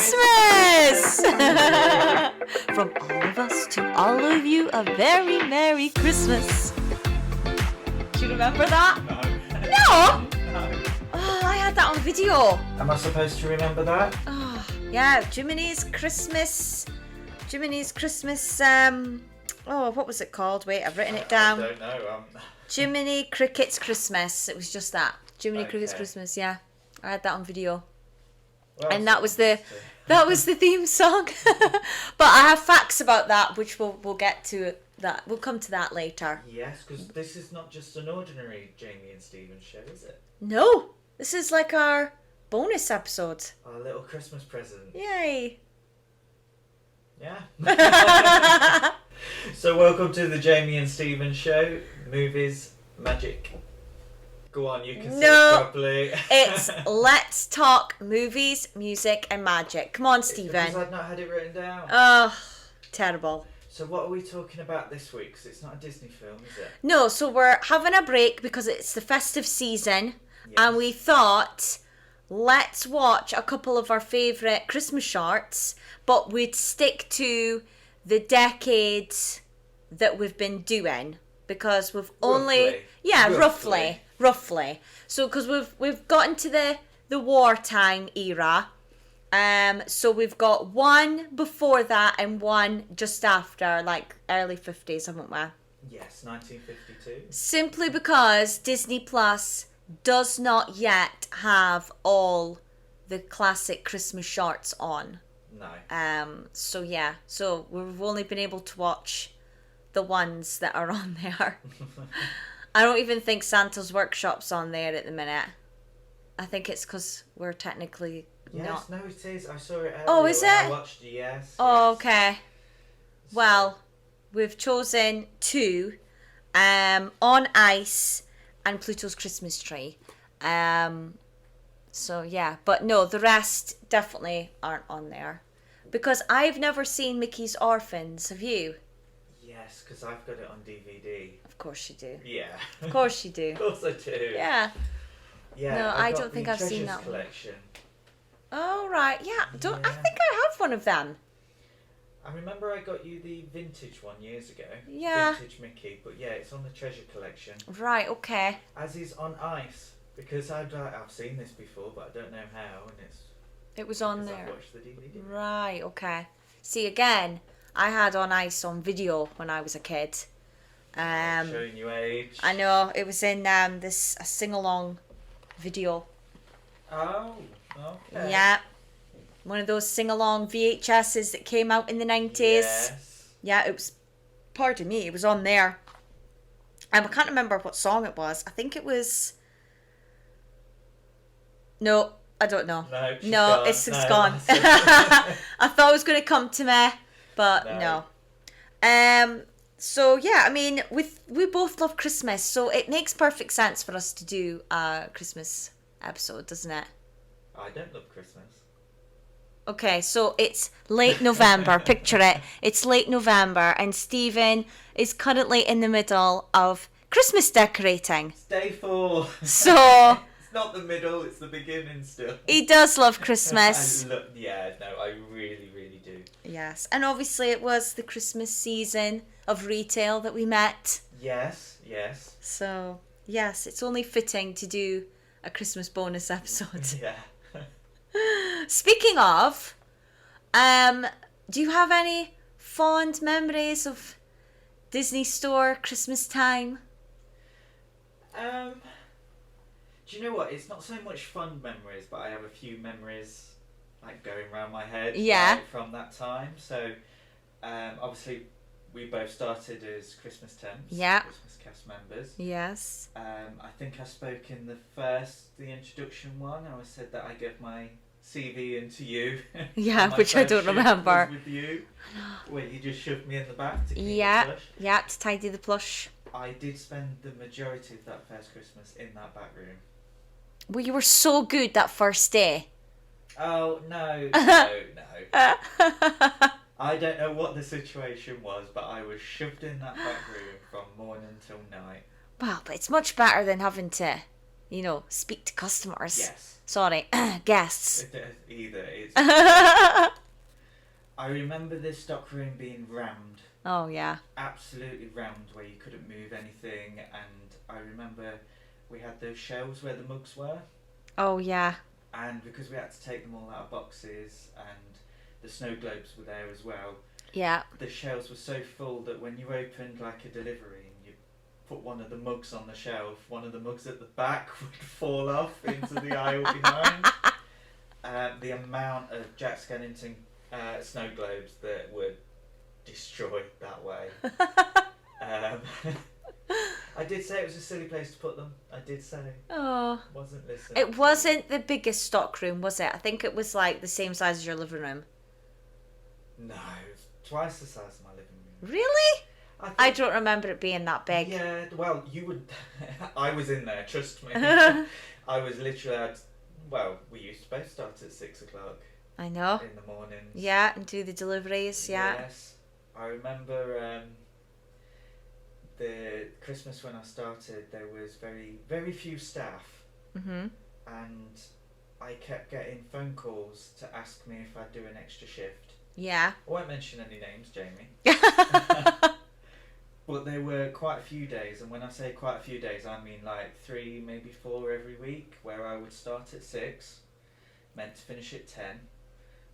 Christmas! From all of us to all of you, a very Merry Christmas. Do you remember that? No? No. Oh, I had that on video. Am I supposed to remember that? Oh, yeah, Jiminy's Christmas, what was it called? Wait, I've written it down. I don't know. Jiminy Cricket's Christmas. It was just that. Jiminy Cricket's Okay. Christmas, yeah. I had that on video. Well, And that was the theme song. But I have facts about that, which we'll get to that. We'll come to that later. Yes, because this is not just an ordinary Jamie and Stephen show, is it? No, this is like our bonus episode. Our little Christmas present. Yay. Yeah. So welcome to the Jamie and Stephen show. Movies, magic. Go on, you can say it properly. It's Let's Talk Movies, Music and Magic. Come on, Stephen. Because I've not had it written down. Oh, terrible. So what are we talking about this week? Because it's not a Disney film, is it? No, so we're having a break because it's the festive season. Yes. And we thought, let's watch a couple of our favourite Christmas shorts, but we'd stick to the decades that we've been doing because we've only... Roughly. So, because we've gotten to the wartime era. So we've got one before that and one just after, like early 50s, haven't we? Yes, 1952. Simply because Disney Plus does not yet have all the classic Christmas shorts on. No. So yeah, so we've only been able to watch the ones that are on there. I don't even think Santa's Workshop's on there at the minute. I think it's because we're technically not. Yes, no, it is. I saw it earlier. Oh, is when it? I watched it, yes. Oh, yes. okay. So- Well, we've chosen two, On Ice and Pluto's Christmas Tree. So yeah, but no, the rest definitely aren't on there. Because I've never seen Mickey's Orphans, have you? Yes, because I've got it on DVD. Of course you do. Yeah. Of course you do. Of course I do. Yeah. Yeah. No, I've I got don't think the I've seen Treasures that one. collection. Oh, right. Yeah. I think I have one of them. I remember I got you the vintage one years ago. Yeah. Vintage Mickey, but yeah, it's on the treasure collection. Right, okay. As is On Ice, because I've seen this before, but I don't know how, and it's It was on because there. I've watched the DVD. Right, okay. See, again, I had On Ice on video when I was a kid. Showing you age. I know, it was in this a sing-along video. Oh, okay. Yeah. One of those sing-along VHSs that came out in the 90s. Yes. Yeah, it was, pardon me, it was on there. I can't remember what song it was. I think it was... No, I don't know. No, she's No, gone. it's No, gone. that's I thought it was going to come to me, but no. So yeah, I mean, we both love Christmas, so it makes perfect sense for us to do a Christmas episode, doesn't it? I don't love Christmas. Okay, so it's late November. Picture it. It's late November, and Stephen is currently in the middle of Christmas decorating. It's day 4. So It's not the middle, it's the beginning still. he does love Christmas. I really, really do. Yes, and obviously it was the Christmas season of retail that we met. Yes. So, yes, it's only fitting to do a Christmas bonus episode. Yeah. Speaking of, do you have any fond memories of Disney Store Christmas time? Do you know what? It's not so much fun memories, but I have a few memories like going around my head. Yeah. Like, from that time. So, obviously, we both started as Christmas temps. Yeah. Christmas cast members. Yes. I think I spoke in the introduction one. I said that I gave my CV into you. Yeah, My which I don't friendship remember. was with you, where you just shoved me in the back to keep Yeah. it flush. Yeah, to tidy the plush. I did spend the majority of that first Christmas in that back room. Well, you were so good that first day. Oh, no. I don't know what the situation was, but I was shoved in that back room from morning till night. Well, but it's much better than having to speak to customers. Yes. Sorry, guests. Either is. I remember the stockroom being rammed. Oh, yeah. Absolutely rammed, where you couldn't move anything. And I remember we had those shelves where the mugs were. Oh, yeah. And because we had to take them all out of boxes, and the snow globes were there as well. Yeah. The shelves were so full that when you opened like a delivery and you put one of the mugs on the shelf, one of the mugs at the back would fall off into the aisle behind. The amount of Jack Skellington snow globes that were destroyed that way. I did say it was a silly place to put them. I did say. Oh. Wasn't listening. It wasn't the biggest stockroom, was it? I think it was like the same size as your living room. No, it was twice the size of my living room. Really? I think, don't remember it being that big. Yeah, well, you would. I was in there, trust me. I was literally we used to both start at 6 o'clock. I know. In the mornings. Yeah, and do the deliveries, yeah. Yes. I remember the Christmas when I started, there was very, very few staff. Mm-hmm. And I kept getting phone calls to ask me if I'd do an extra shift. Yeah. I won't mention any names, Jamie. But there were quite a few days, and when I say quite a few days, I mean like 3, maybe 4 every week, where I would start at 6, meant to finish at 10,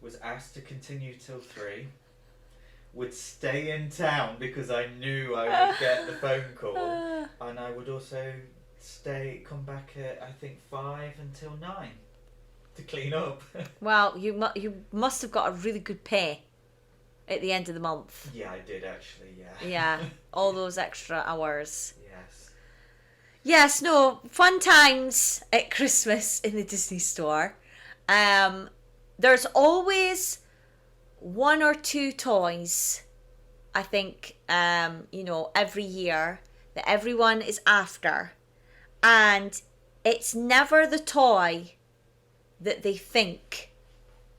was asked to continue till 3, would stay in town because I knew I would get the phone call, and I would also come back at I think 5 until 9 to clean up. Well, you must have got a really good pay at the end of the month. Yeah, I did actually. Yeah. Yeah, all those extra hours. Yes. Yes, no, fun times at Christmas in the Disney store. There's always 1 or 2 toys, I think, every year that everyone is after. And it's never the toy that they think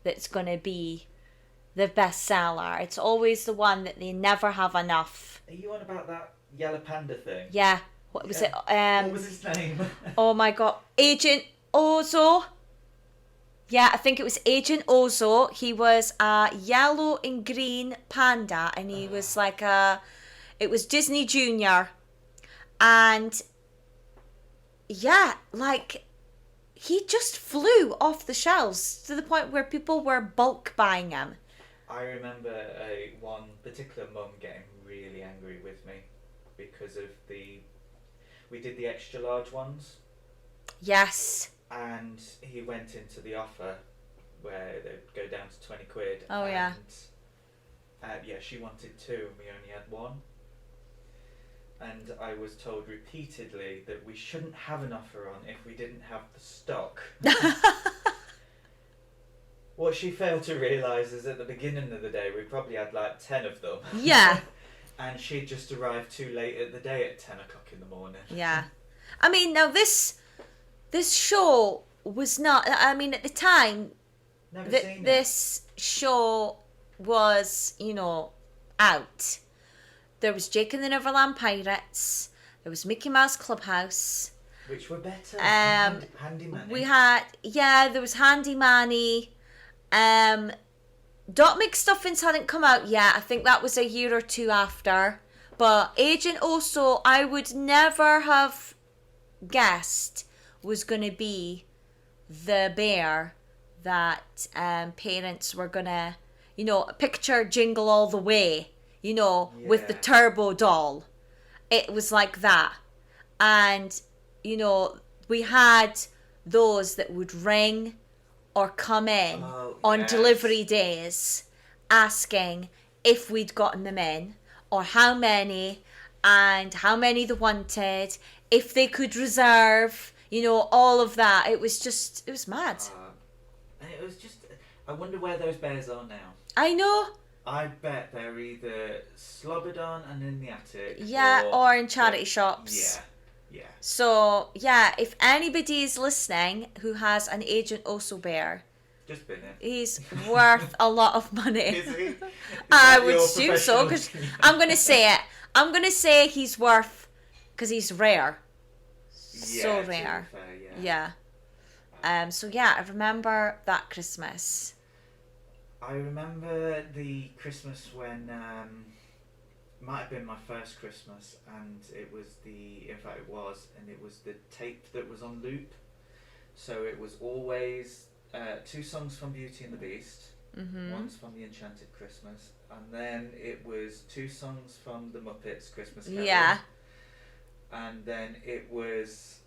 that's going to be the best seller. It's always the one that they never have enough. Are you on about that yellow panda thing? Yeah. What was it? What was his name? Oh my god. Agent Ozo. Yeah, I think it was Agent Ozo. He was a yellow and green panda, and he was like it was Disney Junior. And yeah, like he just flew off the shelves to the point where people were bulk buying him. I remember one particular mum getting really angry with me because of we did the extra large ones. Yes. And he went into the offer where they'd go down to 20 quid. Oh, yeah. And she wanted 2 and we only had 1. And I was told repeatedly that we shouldn't have an offer on if we didn't have the stock. What she failed to realise is at the beginning of the day we probably had like 10 of them. Yeah. And she'd just arrived too late at the day at 10 o'clock in the morning. Yeah. I mean, now this show was not, I mean, at the time, this show was, out. There was Jake and the Neverland Pirates. There was Mickey Mouse Clubhouse. Which were better. Handy Manny. There was Handy Manny. Dot McStuffins hadn't come out yet. I think that was a year or 2 after. But Agent Oso, I would never have guessed was going to be the bear that parents were going to, picture Jingle All the Way, with the turbo doll. It was like that. And, we had those that would ring or come in on delivery days asking if we'd gotten them in or how many and how many they wanted, if they could reserve, all of that. It was mad. It was just, I wonder where those bears are now. I know. I bet they're either slobbered on and in the attic. Yeah, or in charity shops. Yeah. So, yeah, if anybody is listening who has an Agent Oso bear, just bin it. He's worth a lot of money. Is he? I would assume so, because I'm going to say it. I'm going to say he's worth, because he's rare. So Yeah, to be rare. fair, yeah. Yeah. So yeah, I remember that Christmas. I remember the Christmas when might have been my first Christmas, and it was the in fact it was, and it was the tape that was on loop. So it was always two songs from Beauty and the Beast, Mm-hmm. once from the Enchanted Christmas, and then it was two songs from the Muppets Christmas Carol, Yeah. and then it was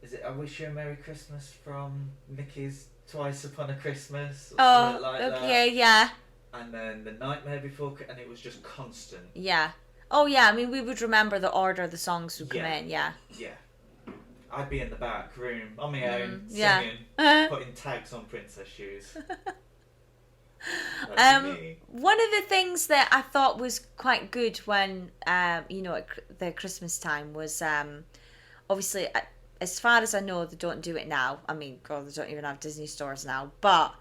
is it I Wish You a Merry Christmas from Mickey's Twice Upon a Christmas or Oh, something like okay, that, yeah. and then The Nightmare Before, and it was just constant. Yeah. Oh, yeah. I mean, we would remember the order the songs would come Yeah, in. Yeah. yeah. I'd be in the back room on my own Yeah. singing, putting tags on princess shoes. That'd be me. One of the things that I thought was quite good when, at the Christmas time was, obviously, as far as I know, they don't do it now. I mean, God, they don't even have Disney stores now. But,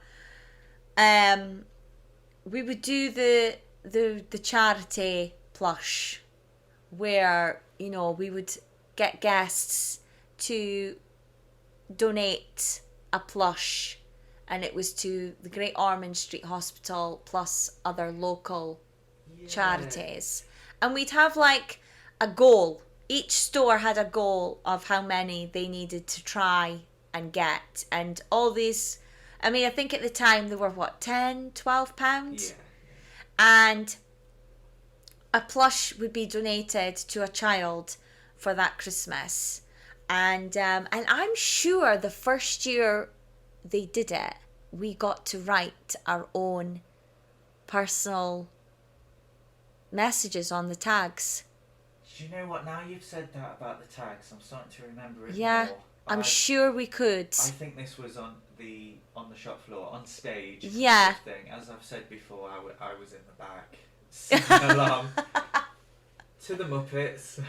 we would do the charity plush, where we would get guests to donate a plush, and it was to the Great Ormond Street Hospital plus other local Yeah. charities. And we'd have like a goal. Each store had a goal of how many they needed to try and get. And all these, I mean, I think at the time they were what, £10, £12? Yeah. And a plush would be donated to a child for that Christmas. And I'm sure the first year they did it, we got to write our own personal messages on the tags. Do you know what? Now you've said that about the tags, I'm starting to remember it Yeah, more. I'm sure we could. I think this was on the shop floor, on stage. Yeah. Sort of thing. As I've said before, I was in the back singing along to the Muppets.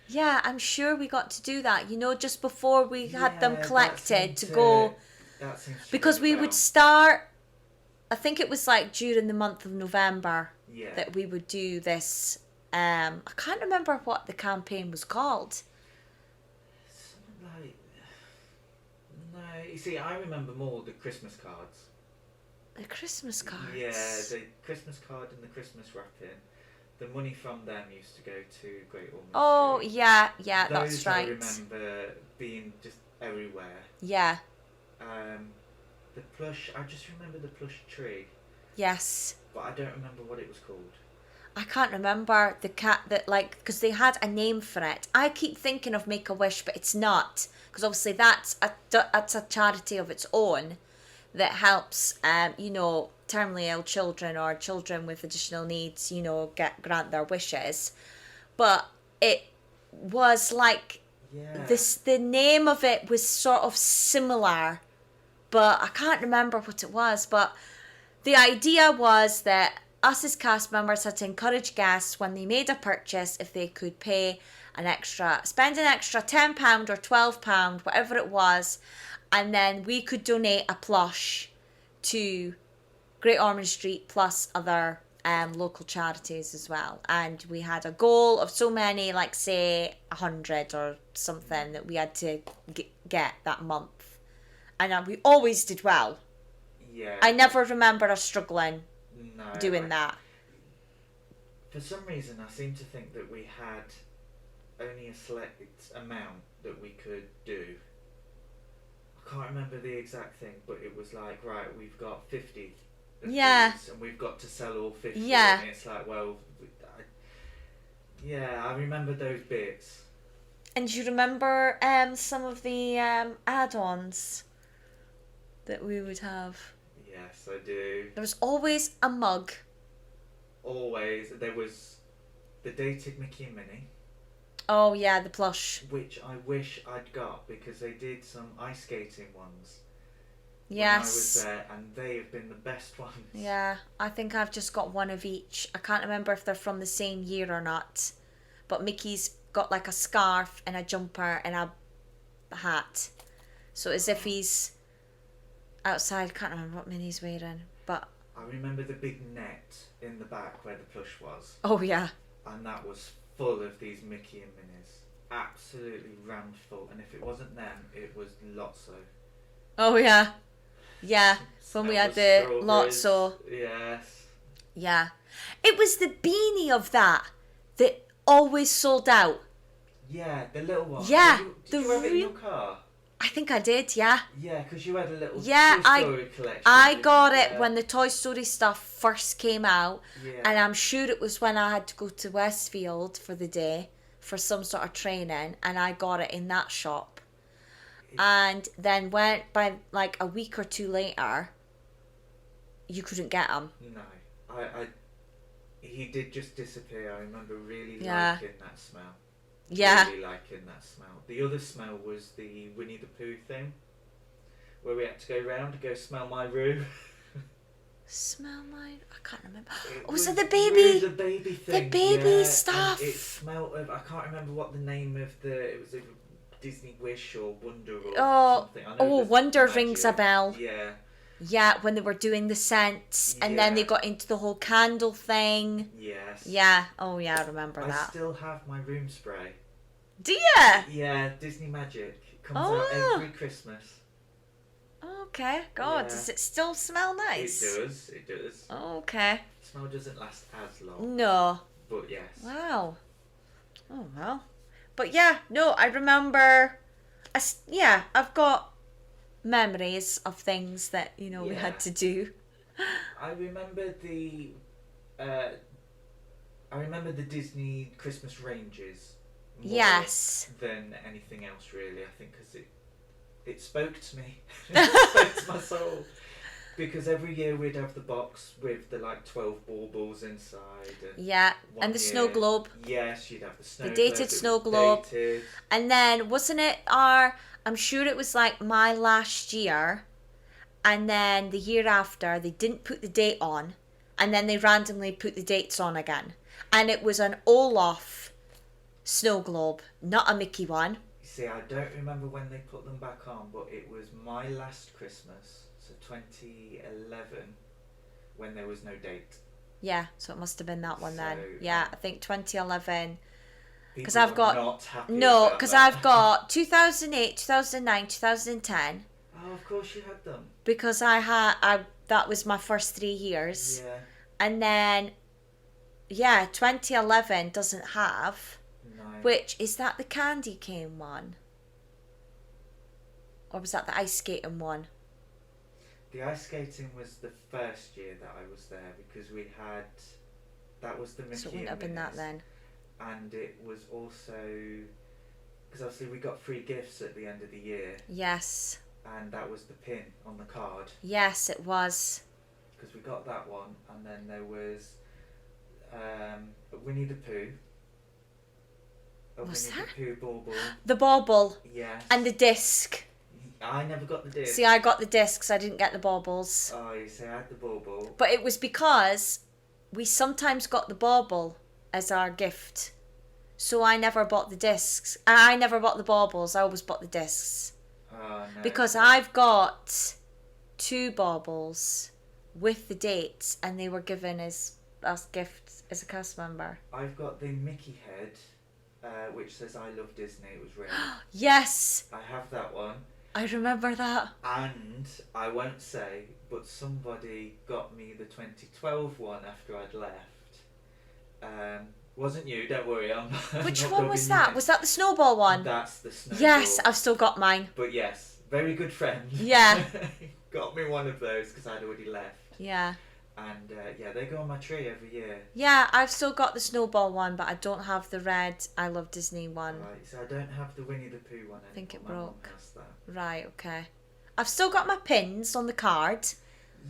Yeah, I'm sure we got to do that. Just before we had them Yeah, collected to go. That seems to Because ring a we would bell. start, I think it was like during the month of November Yeah. that we would do this. I can't remember what the campaign was called. Something like. No, you see, I remember more the Christmas cards. The Christmas cards. Yeah, the Christmas card and the Christmas wrapping. The money from them used to go to Great Ormond Oh, Street. yeah, Those that's right. I remember being just everywhere. Yeah, The plush, I just remember the plush tree, yes. but I don't remember what it was called. I can't remember the cat that, because they had a name for it. I keep thinking of Make-A-Wish, but it's not. Because obviously that's a charity of its own that helps, terminally ill children or children with additional needs, grant their wishes. But it was like, Yeah. the name of it was sort of similar, but I can't remember what it was. But the idea was that us as cast members had to encourage guests when they made a purchase, if they could spend an extra £10 or £12, whatever it was, and then we could donate a plush to Great Ormond Street plus other local charities as well. And we had a goal of so many, like say 100 or something, that we had to get that month. And we always did well. Yeah. I never remember us struggling No, doing that. For some reason, I seem to think that we had only a select amount that we could do. I can't remember the exact thing, but it was like, right, we've got 50 of Yeah. these, and we've got to sell all 50. Yeah. And it's like, well, I remember those bits. And do you remember some of the add-ons that we would have? Yes, I do. There was always a mug. Always. There was the Dated Mickey and Minnie, Oh yeah, the plush. which I wish I'd got because they did some ice skating ones when I was Yes. there, and they have been the best ones. Yeah, I think I've just got one of each. I can't remember if they're from the same year or not. But Mickey's got like a scarf and a jumper and a hat. So as if he's outside. Can't remember what Minnie's wearing. But I remember the big net in the back where the plush was, oh yeah. and that was full of these Mickey and Minnies. absolutely rammed full, and if it wasn't them, it was Lotso. Oh yeah, yeah. When we Smell had the strawberries. Lotso, Yes. yeah. It was the beanie of that always sold out. Yeah, the little one. Yeah, Did you have it in your car? I think I did, yeah. Yeah, because you had a little Yeah, Toy Story collection. I didn't got you? it Yeah. when the Toy Story stuff first came out, Yeah. and I'm sure it was when I had to go to Westfield for the day for some sort of training, and I got it in that shop. And then went by like a week or two later, you couldn't get them. No, he did just disappear. I remember really Yeah. liking that smell. Yeah. Really liking that smell. The other smell was the Winnie the Pooh thing, where we had to go round to go smell my room. Smell mine? I can't remember. It Was it was the baby? really the baby thing. baby yeah, stuff. And it smelled of, I can't remember what the name of it was a Disney Wish or Wonder or something. I know Oh, there's Wonder magic. rings a bell. Yeah. Yeah, when they were doing the scents, and then they Yeah. got into the whole candle thing. Yes. Yeah. Oh, yeah, I remember I that. still have my room spray. Do ya? Yeah, Disney Magic. It comes Oh. out every Christmas. Okay. God, Yeah. does it still smell nice? It does. Okay. The smell doesn't last as long, No. but yes. Wow. Oh, well. But yeah, no, I remember. Yeah, I've got memories of things that, we Yeah. had to do. I remember the Disney Christmas ranges more Yes. than anything else, really. I think because it spoke to me. It spoke to my soul. Because every year we'd have the box with the 12 baubles inside. And Yeah, one and the snow year- globe. Yes, you'd have the snow The globe. dated It was snow globe. dated. And then, wasn't it I'm sure it was like my last year, and then the year after, they didn't put the date on, and then they randomly put the dates on again. And it was an Olaf snow globe, not a Mickey one. See, I don't remember when they put them back on, but it was my last Christmas, so 2011, when there was no date. Yeah, so it must have been that one then. So, Yeah, I think 2011. Because I've got- not happy No, about because that. I've got 2008, 2009, 2010. Oh, of course you had them. Because that was my first 3 years. Yeah. And then, 2011 doesn't have. No. Which, is that the candy cane one? Or was that the ice skating one? The ice skating was the first year that I was there because that was the Mickey So it wouldn't have and been that Minnie's. then. And it was also, because obviously we got free gifts at the end of the year, Yes. and that was the pin on the card. Yes, it was. Because we got that one, and then there was Winnie the Pooh. A Was Winnie the Pooh bauble. The bauble Yes. and the disc. I never got the disc. See, I got the discs, I didn't get the baubles. Oh, you say I had the bauble. But it was because we sometimes got the bauble as our gift. So I never bought the discs. I never bought the baubles, I always bought the discs. Oh, no. Because I've got 2 baubles with the dates, and they were given as gifts as a cast member. I've got the Mickey head, which says I love Disney. It was red. Yes, I have that one. I remember that. And I won't say, but somebody got me the 2012 one after I'd left. Wasn't you? Don't worry. I'm. Which not one was rubbing that? you. Was that the snowball one? That's the snowball. Yes, I've still got mine. But yes, very good friend. Yeah. Got me one of those because I'd already left. Yeah. And they go on my tree every year. Yeah, I've still got the snowball one, but I don't have the red I Love Disney one. Right, so I don't have the Winnie the Pooh one anymore. I think it My mum broke. has that. Right, okay. I've still got my pins on the card.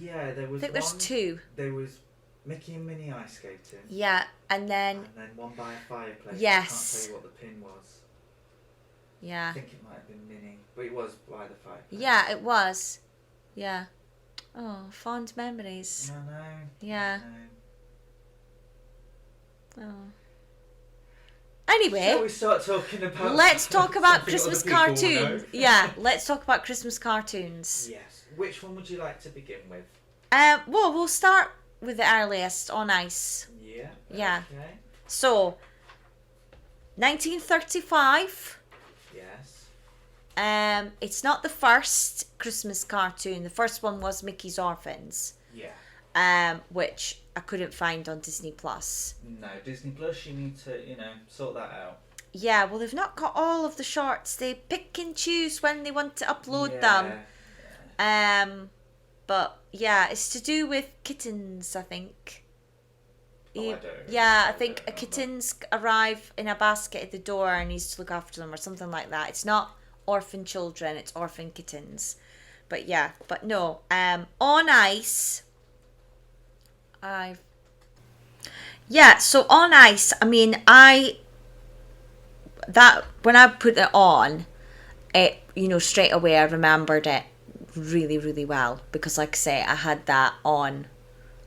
Yeah, there I was think there's one, 2. There was Mickey and Minnie ice skating. Yeah, and then, And then one by a fireplace. Yes. I can't tell you what the pin was. I yeah. think it might have been Minnie, but it was by the fireplace. Yeah, it was. Yeah. Oh, fond memories. I know. Yeah. I know. Oh. Anyway, Shall we start talking about? let's talk about something Christmas other people will know? cartoons. Yeah, let's talk about Christmas cartoons. Yes. Which one would you like to begin with? Well, we'll start with the earliest, on ice. Yeah. Yeah. Okay. So, 1935. Yes. It's not the first Christmas cartoon. The first one was Mickey's Orphans. Yeah. Which I couldn't find on Disney Plus. No, Disney Plus, you need to, sort that out. Yeah, well, they've not got all of the shorts. They pick and choose when they want to upload them. Yeah. But yeah, it's to do with kittens, I think. I don't. Yeah, I think kittens arrive in a basket at the door and he's to look after them or something like that. It's not orphan children, it's orphan kittens. But yeah, but no. On Ice. So On Ice, I mean, when I put it on, it, straight away I remembered it really, really well because, like I say, I had that on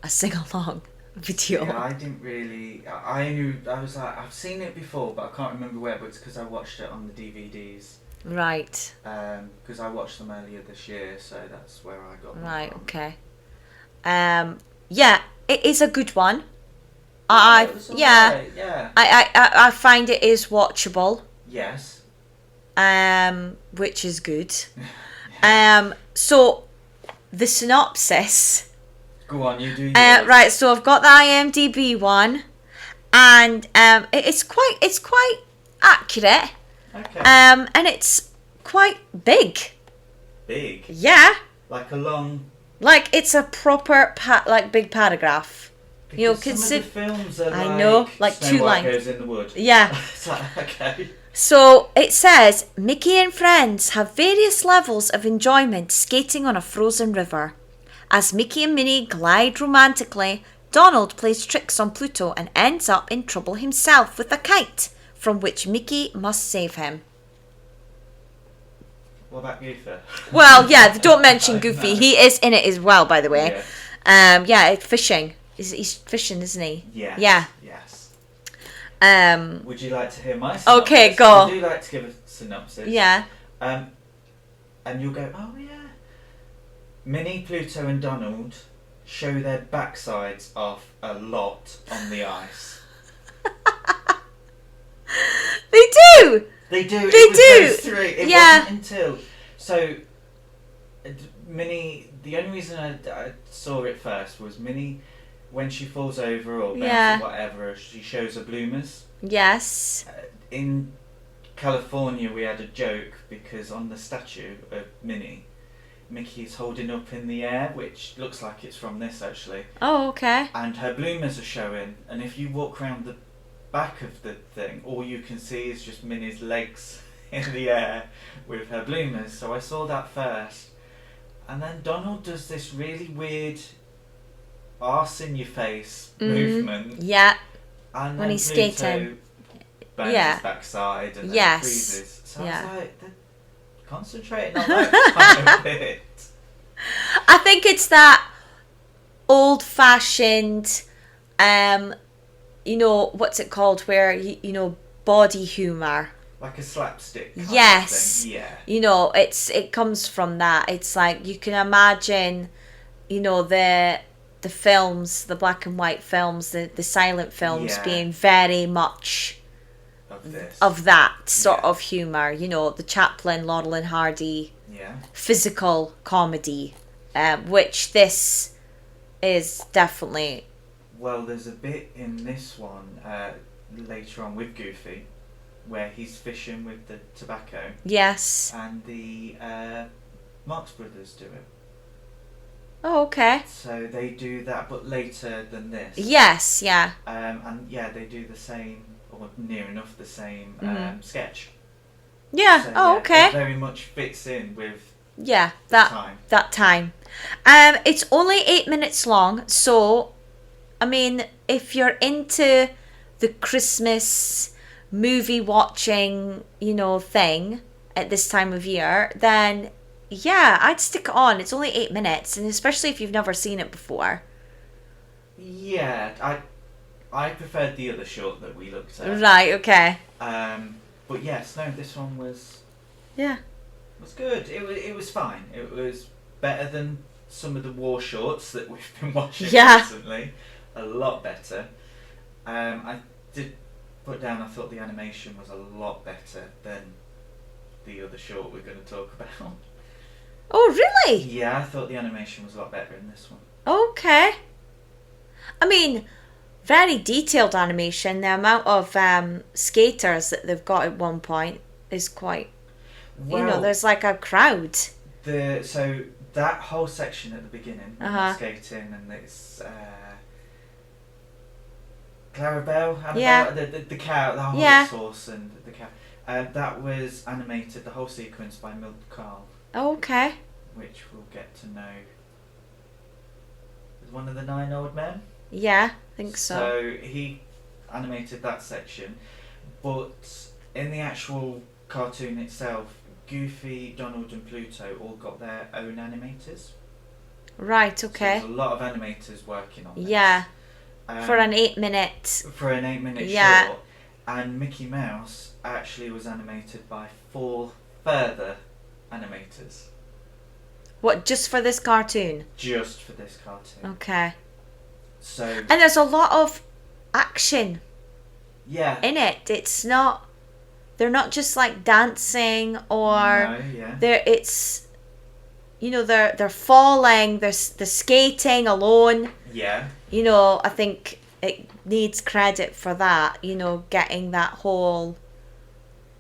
a sing-along video. Yeah, I didn't really. I was like, I've seen it before, but I can't remember where. But it's because I watched it on the DVDs. Right. Because I watched them earlier this year, so that's where I got them Right. from. Okay. Yeah, it is a good one. It was alright, yeah. I find it is watchable. Yes. Which is good. Yeah. So the synopsis. Go on, you do yours. Right, so I've got the IMDb one, and it's quite accurate. Okay. And it's quite big. Big. Yeah. Like a long. Like it's a proper big paragraph. Because some of the films are I know, like Snow 2 White lines. Goes in the Wood. Yeah. It's like, okay. So it says Mickey and friends have various levels of enjoyment skating on a frozen river. As Mickey and Minnie glide romantically, Donald plays tricks on Pluto and ends up in trouble himself with a kite, from which Mickey must save him. What about Goofy? Well, yeah, don't mention Goofy. He is in it as well, by the way. Yeah. Fishing. He's fishing, isn't he? Yes. Yeah. Yes. Would you like to hear my synopsis? Okay, go. I do like to give a synopsis. Yeah. And you'll go, oh yeah. Minnie, Pluto and Donald show their backsides off a lot on the ice. They do! They do. They It was do. those three. It Yeah. wasn't until... So, Minnie... The only reason I saw it first was Minnie, when she falls over or bounces Yeah. whatever, she shows her bloomers. Yes. In California, we had a joke because on the statue of Minnie, Mickey is holding up in the air, which looks like it's from this actually. Oh, okay. And her bloomers are showing, and if you walk around the back of the thing, all you can see is just Minnie's legs in the air with her bloomers. So I saw that first. And then Donald does this really weird arse in your face movement. Yeah. And When then he's Pluto skating. burns Yeah. his backside and then Yes. freezes. So Yeah. I was like, they're concentrating on that kind of bit. I think it's that old-fashioned, what's it called, where, body humour. Like a slapstick kind Yes. of thing. Yeah. It comes from that. It's like you can imagine, the films, the black and white films, the silent films Yeah. being very much Of this. of that sort Yeah. of humour. The Chaplin, Laurel and Hardy Yeah. physical comedy, which this is definitely. Well, there's a bit in this one later on with Goofy where he's fishing with the tobacco Yes. and the Marx Brothers do it. Oh, okay. So they do that, but later than this. Yes, yeah. And yeah, they do the same, or near enough the same sketch. Yeah, So, oh, yeah, okay. It very much fits in with Yeah, time. that time. It's only 8 minutes long, so, I mean, if you're into the Christmas movie watching, thing at this time of year, then yeah, I'd stick it on. It's only 8 minutes, and especially if you've never seen it before. Yeah, I preferred the other short that we looked at. Right, okay. But yes, no, this one was Yeah. good. It was fine. It was better than some of the war shorts that we've been watching Yeah. recently. A lot better. I did put down, I thought the animation was a lot better than the other short we're going to talk about. Oh, really? Yeah, I thought the animation was a lot better in this one. Okay. I mean, very detailed animation. The amount of skaters that they've got at one point is quite... Well, there's like a crowd. So that whole section at the beginning, skating, and it's Clarabelle, the cow, the horse and the cow. That was animated, the whole sequence, by Milt Kahl. Okay. Which we'll get to know as one of the 9 old men. Yeah, I think so. So he animated that section, but in the actual cartoon itself, Goofy, Donald and Pluto all got their own animators. Right, okay. So there's a lot of animators working on this. Yeah. For an 8-minute... For an 8-minute short. And Mickey Mouse actually was animated by 4 further animators. What, just for this cartoon? Just for this cartoon. Okay. So... And there's a lot of action. Yeah. In it. It's not... They're not just like dancing or... No, yeah. It's... they're falling, they're skating alone. Yeah. I think it needs credit for that, getting that whole...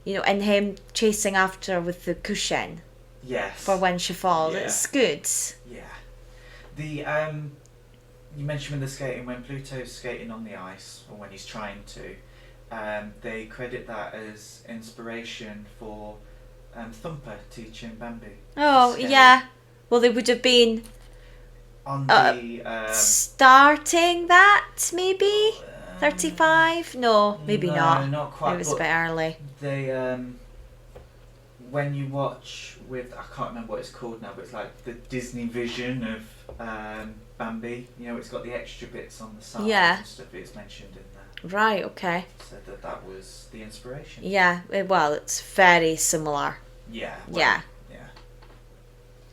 and him chasing after with the cushion. Yes. For when she falls. Yeah. It's good. Yeah. The you mentioned with the skating, when Pluto's skating on the ice, or when he's trying to, they credit that as inspiration for Thumper teaching Bambi. Oh, yeah. Well, they would have been on the starting that, maybe 35. No, maybe not. Not quite. It was a bit early. They when you watch with, I can't remember what it's called now, but it's like the Disney vision of Bambi. It's got the extra bits on the side and stuff. It's mentioned in there. Right. Okay. So that was the inspiration. Yeah. Well, it's very similar. Yeah. Well, yeah.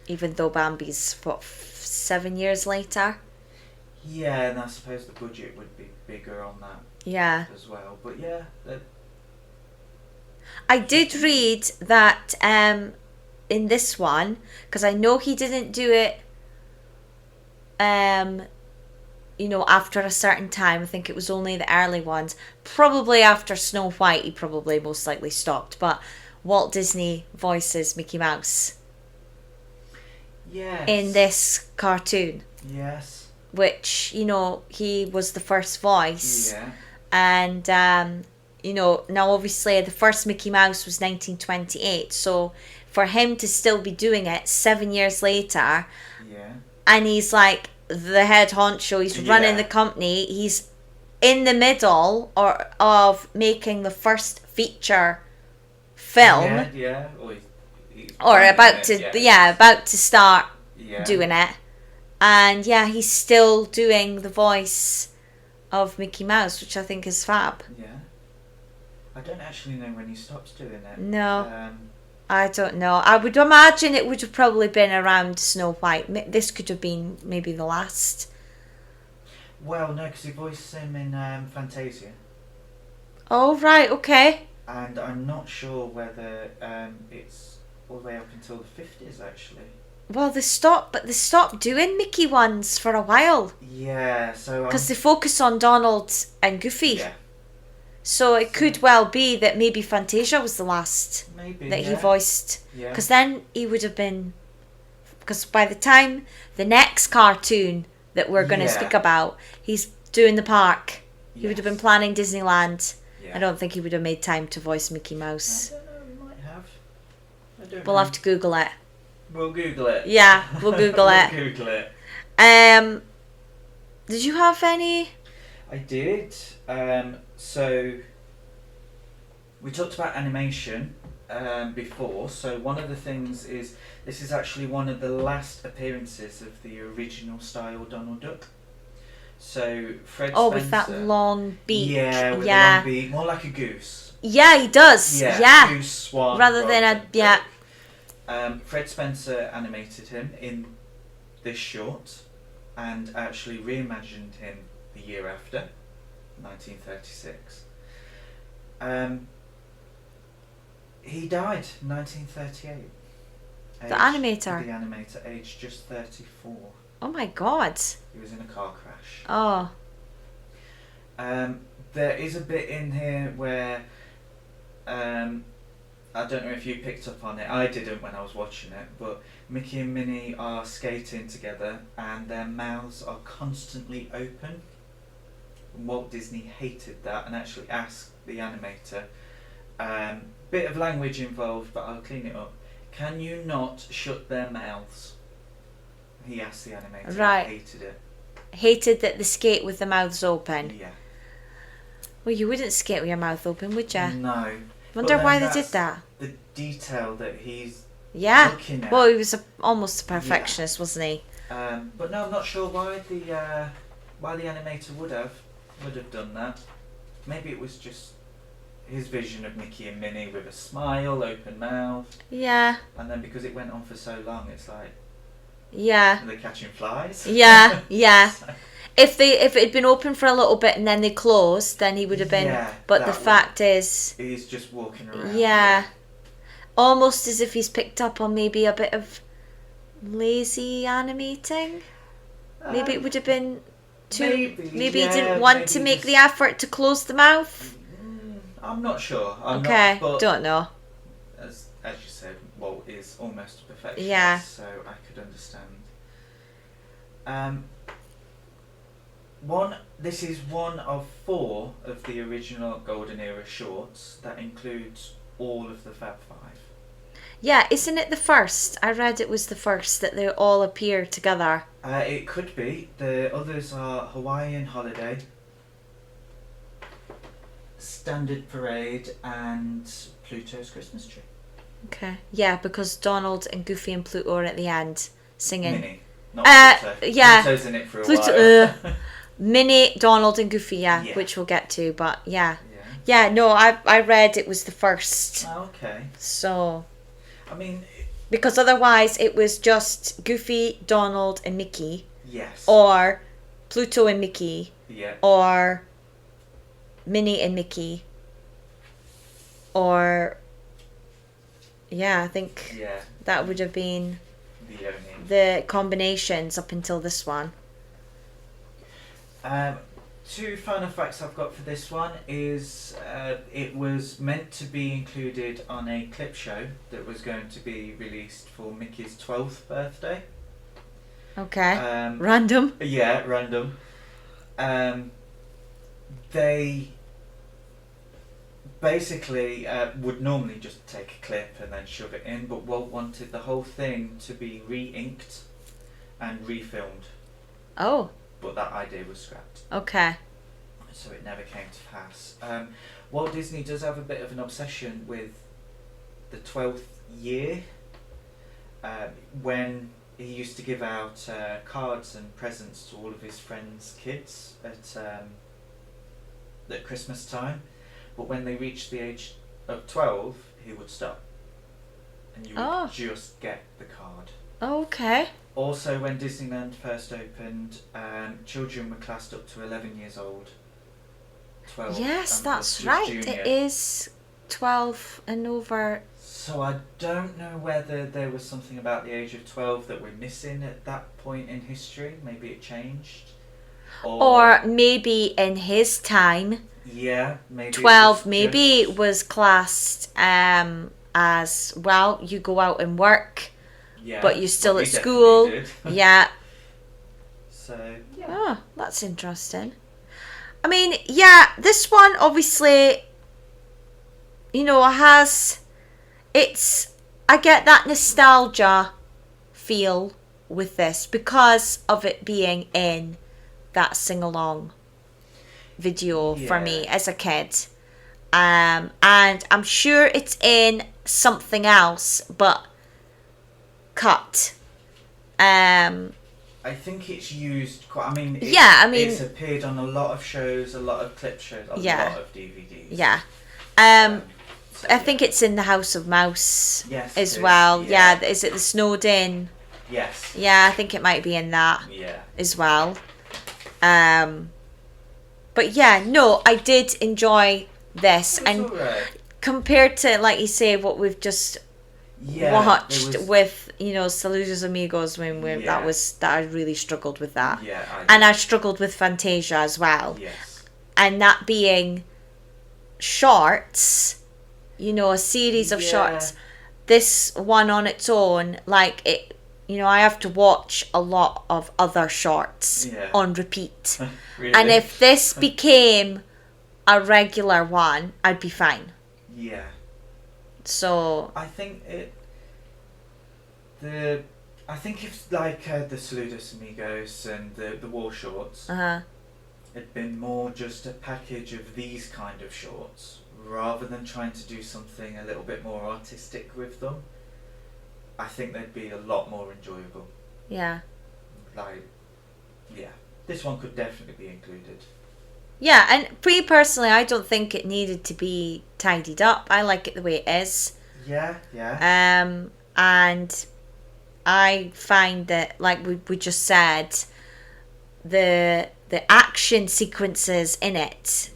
Even though Bambi's 7 years later. Yeah, and I suppose the budget would be bigger on that. Yeah. As well, but yeah. I did read that in this one, because I know he didn't do it after a certain time. I think it was only the early ones. Probably after Snow White, he probably most likely stopped. But Walt Disney voices Mickey Mouse. Yes. In this cartoon. Yes. Which, he was the first voice. Yeah. And, now obviously the first Mickey Mouse was 1928. So for him to still be doing it 7 years later. Yeah. And he's like the head honcho, he's running the company, he's in the middle of making the first feature film. Yeah. Or about to start doing it. And he's still doing the voice of Mickey Mouse, which I think is fab. Yeah. I don't actually know when he stops doing it. No. I don't know. I would imagine it would have probably been around Snow White. This could have been maybe the last. Well, no, because he voiced him in Fantasia. Oh, right, okay. And I'm not sure whether it's all the way up until the 50s, actually. Well, they stopped doing Mickey ones for a while. Yeah, so... Because they focus on Donald and Goofy. Yeah. So it could well be that maybe Fantasia was the last he voiced. Yeah. Because then he would have been... Because by the time the next cartoon that we're going to speak about, he's doing the park. He would have been planning Disneyland. Yeah. I don't think he would have made time to voice Mickey Mouse. I don't know, he might have. I don't know. We'll have to Google it. We'll Google it. Yeah, we'll Google it. We'll Google it. Did you have any? I did. So we talked about animation before. So one of the things is this is actually one of the last appearances of the original style Donald Duck. So Fred Spencer. With that long beak. Yeah, with the long beak, more like a goose. Yeah, he does. Yeah. Goose, swan. Rather than a duck. Fred Spencer animated him in this short and actually reimagined him the year after, 1936. He died in 1938. The animator? The animator, aged just 34. Oh my God. He was in a car crash. Oh. There is a bit in here where I don't know if you picked up on it. I didn't when I was watching it, but Mickey and Minnie are skating together and their mouths are constantly open. Walt Disney hated that and actually asked the animator, bit of language involved, but I'll clean it up. Can you not shut their mouths? He asked the animator. Right. He hated it. Hated that they skate with the mouths open. Yeah. Well, you wouldn't skate with your mouth open, would you? No. Wonder why they did that. The detail that he's looking at. Well, he was almost a perfectionist, wasn't he? But no, I'm not sure why the animator would have done that. Maybe it was just his vision of Mickey and Minnie with a smile, open mouth. Yeah. And then because it went on for so long, it's like, yeah, are they catching flies? Yeah, yeah. If it had been open for a little bit and then they closed, then he would have been. Yeah, but the fact is, he's just walking around. Yeah, almost as if he's picked up on maybe a bit of lazy animating. Maybe it would have been too. Maybe he didn't want to make the effort to close the mouth. I'm not sure. Okay, don't know. As you said, Walt is almost a perfectionist. Yeah. So I could understand. This is one of 4 of the original Golden Era shorts that includes all of the Fab Five. Yeah, isn't it the first? I read it was the first that they all appear together. It could be. The others are Hawaiian Holiday, Standard Parade, and Pluto's Christmas Tree. Okay. Yeah, because Donald and Goofy and Pluto are at the end singing. Minnie, not Pluto. Yeah. Pluto's in it for a Pluto, while. Minnie, Donald and Goofy, yeah, which we'll get to, but yeah. No, I read it was the first. Oh, okay. So, I mean, because otherwise it was just Goofy, Donald and Mickey. Yes. Or Pluto and Mickey. Yeah. Or Minnie and Mickey. Or I think that would have been the combinations up until this one. 2 final facts I've got for this one is it was meant to be included on a clip show that was going to be released for Mickey's 12th birthday. Okay. Random. Yeah, random. They basically would normally just take a clip and then shove it in, but Walt wanted the whole thing to be re-inked and refilmed. Oh. But that idea was scrapped. Okay. So it never came to pass. Walt Disney does have a bit of an obsession with the 12th year, when he used to give out cards and presents to all of his friends' kids at Christmas time. But when they reached the age of 12, he would stop. And you would just get the card. Okay. Also, when Disneyland first opened, children were classed up to 11 years old. 12. Yes, that's right. Junior. It is 12 and over. So I don't know whether there was something about the age of 12 that we're missing at that point in history. Maybe it changed. Or maybe in his time. Yeah, maybe 12 maybe was classed as, well, you go out and work. Yeah, but you're still at school. Yeah. So, yeah. Oh, that's interesting. I mean, this one obviously, has, I get that nostalgia feel with this because of it being in that sing-along video for me as a kid. And I'm sure it's in something else, but cut. I think it's used quite. It's appeared on a lot of shows, a lot of clip shows, a lot of DVDs. Yeah. I think it's in the House of Mouse as well. Yeah. Is it the Snowed In? Yes. Yeah, I think it might be in that as well. But no, I did enjoy this, It was and alright. compared to, like you say, what we've just Yeah, watched it was, with, Saludos Amigos, when Yeah. that I really struggled with that. Yeah, And I struggled with Fantasia as well. Yes. And that being shorts, a series of Yeah. shorts. This one on its own, like it, I have to watch a lot of other shorts Yeah. on repeat. Really? And if this became a regular one, I'd be fine. Yeah. So I think I think if like the Saludos Amigos and the War Shorts had been more just a package of these kind of shorts, rather than trying to do something a little bit more artistic with them, I think they'd be a lot more enjoyable. yeah. Like, yeah, this one could definitely be included. Yeah, and me personally, I don't think it needed to be tidied up. I like it the way it is. Yeah. And I find that, like we just said, the action sequences in it,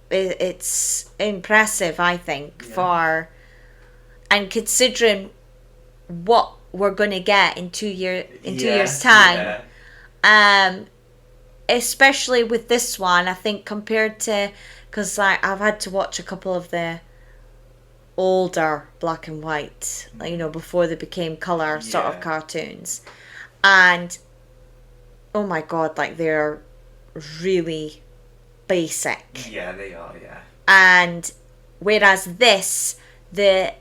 it's impressive, I think, Yeah. and considering what we're gonna get in 2 years time. Yeah. Especially with this one, I think, compared to, because like I've had to watch a couple of the older black and white, before they became color sort of Yeah. cartoons, and oh my god, like they're really basic. Yeah, they are. Yeah. And whereas this, there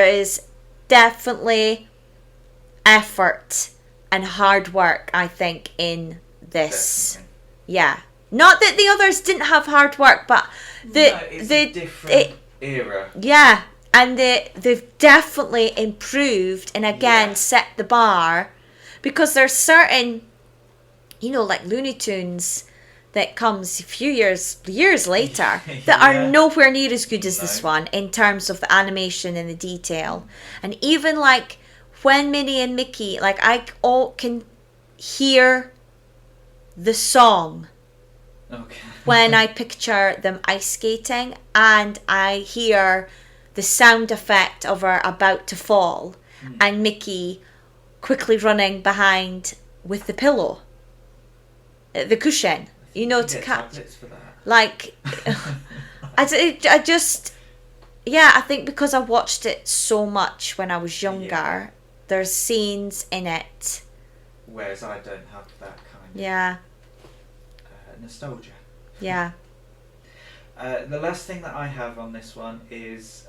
is definitely effort and hard work, I think, in this. Definitely. Yeah. Not that the others didn't have hard work, but It's a different era. Yeah, and they've definitely improved and again Yeah. set the bar, because there's certain, like Looney Tunes that comes a few years later that are nowhere near as good as this one in terms of the animation and the detail. And even like when Minnie and Mickey, like I can hear the song Okay. when I picture them ice skating, and I hear the sound effect of her about to fall and Mickey quickly running behind with the pillow, the cushion, to catch. For that. Like, I just, I think because I watched it so much when I was younger, there's scenes in it. Whereas I don't have that kind Yeah. of nostalgia. Yeah. The last thing that I have on this one is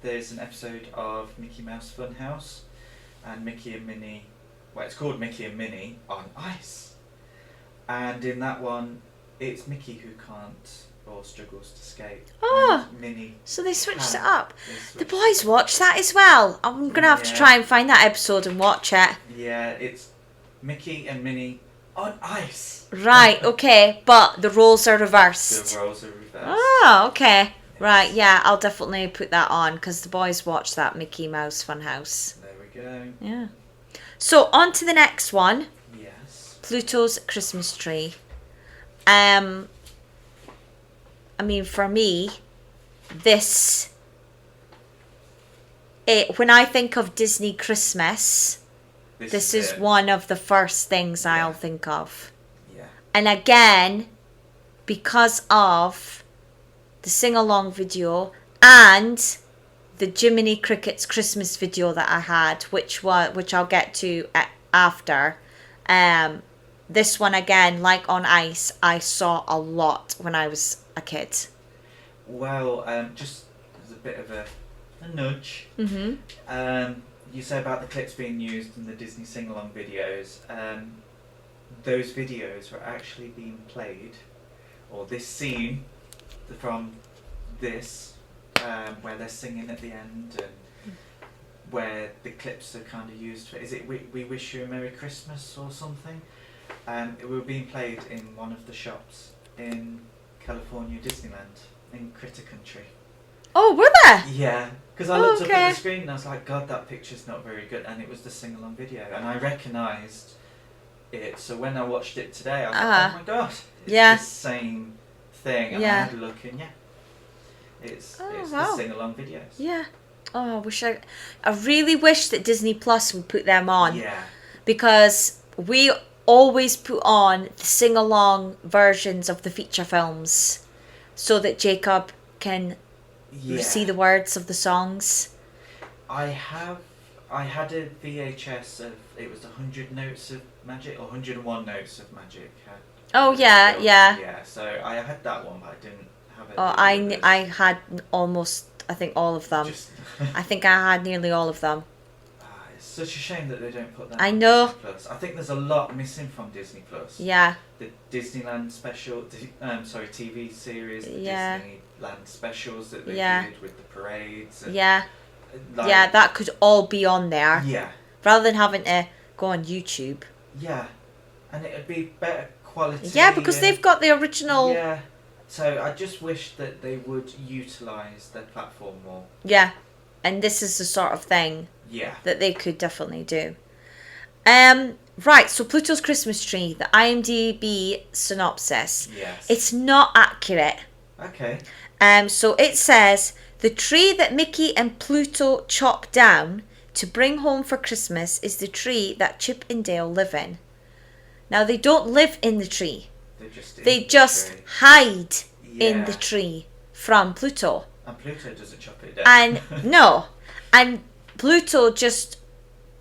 there's an episode of Mickey Mouse Funhouse, and Mickey and Minnie, well, it's called Mickey and Minnie on Ice. And in that one, it's Mickey who can't or struggles to skate. Oh, and Minnie. So they switched can. it up. They The switched boys it. watch that as well. I'm going to have to Yeah. try and find that episode and watch it. Yeah, it's Mickey and Minnie on ice. Right, okay, but the roles are reversed. The roles are reversed. Oh, okay. Right, yeah, I'll definitely put that on because the boys watch that Mickey Mouse Funhouse. There we go. Yeah. So on to the next one, Yes. Pluto's Christmas Tree. I mean, for me, when I think of Disney Christmas, this is it. one of the first things Yeah. I'll think of. Yeah. And again, because of the sing-along video and the Jiminy Cricket's Christmas video that I had, which I'll get to after. This one again, like on Ice, I saw a lot when I was a kid. Well, just as a bit of a nudge. Mm-hmm. You say about the clips being used in the Disney sing-along videos. Those videos were actually being played, or this scene from this, where they're singing at the end, and where the clips are kind of used for. Is it "We Wish You a Merry Christmas" or something? It were being played in one of the shops in California Disneyland in Critter Country. Oh, were there? Yeah, because I looked up Okay. at the screen and I was like, God, that picture's not very good, and it was the sing-along video, and I recognised it. So when I watched it today, I was Uh-huh. like, oh my god, it's Yeah. the same thing. And Yeah. I had a look, and it's wow. the sing-along videos. Yeah. Oh, I really wish that Disney Plus would put them on. Yeah. Because we always put on the sing-along versions of the feature films so that Jacob can see the words of the songs. I had a VHS of, it was 100 Notes of Magic or 101 Notes of Magic. Oh yeah, yeah. Yeah, so I had that one, but I didn't have it. Oh, I had almost, I think, all of them. I think I had nearly all of them. It's such a shame that they don't put that I on know. Disney Plus. I think there's a lot missing from Disney Plus. Yeah. The Disneyland special, TV series, the Yeah. Disneyland specials that they Yeah. did with the parades. And Yeah. Yeah, that could all be on there. Yeah. Rather than having to go on YouTube. Yeah. And it'd be better quality. Yeah, because they've got the original. Yeah. So I just wish that they would utilise their platform more. Yeah. And this is the sort of thing Yeah. that they could definitely do. Right, so Pluto's Christmas tree, the IMDb synopsis. Yes. It's not accurate. Okay. So it says, the tree that Mickey and Pluto chop down to bring home for Christmas is the tree that Chip and Dale live in. Now, they don't live in the tree. They just hide in Yeah. the tree from Pluto. And Pluto doesn't chop it down. And no, and Pluto just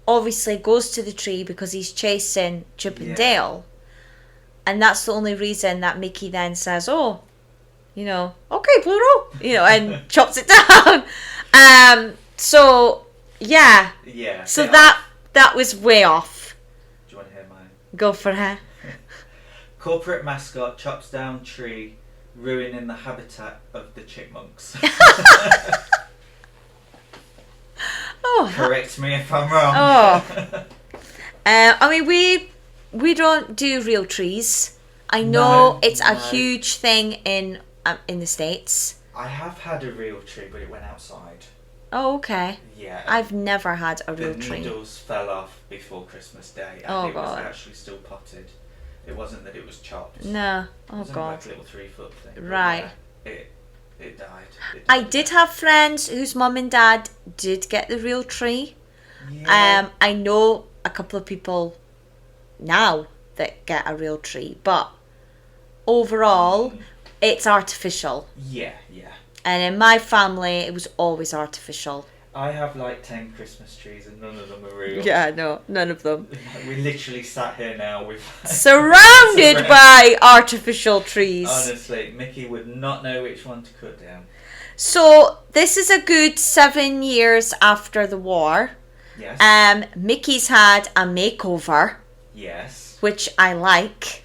obviously goes to the tree because he's chasing Chip and Dale. And that's the only reason that Mickey then says, oh, okay, Pluto, and chops it down. So, yeah. Yeah. So that was way off. Do you want to hear mine? Go for her. Corporate mascot chops down tree, ruining the habitat of the chipmunks. Oh. Correct me if I'm wrong. Oh. I mean, we don't do real trees. I know it's a huge thing in the States. I have had a real tree, but it went outside. Oh, okay. Yeah. I've never had a real tree. The needles fell off before Christmas Day, and Oh, it was God. actually still potted. It wasn't that it was chopped. No. Oh, It was God. like a little 3-foot thing. but Right. yeah, it died. I did have friends whose mum and dad did get the real tree. Yeah. I know a couple of people now that get a real tree, but overall, it's artificial. Yeah, yeah. And in my family, it was always artificial. I have like 10 Christmas trees and none of them are real. Yeah, no, none of them. We literally sat here now with... Surrounded by artificial trees. Honestly, Mickey would not know which one to cut down. So, this is a good 7 years after the war. Yes. Mickey's had a makeover. Yes. Which I like.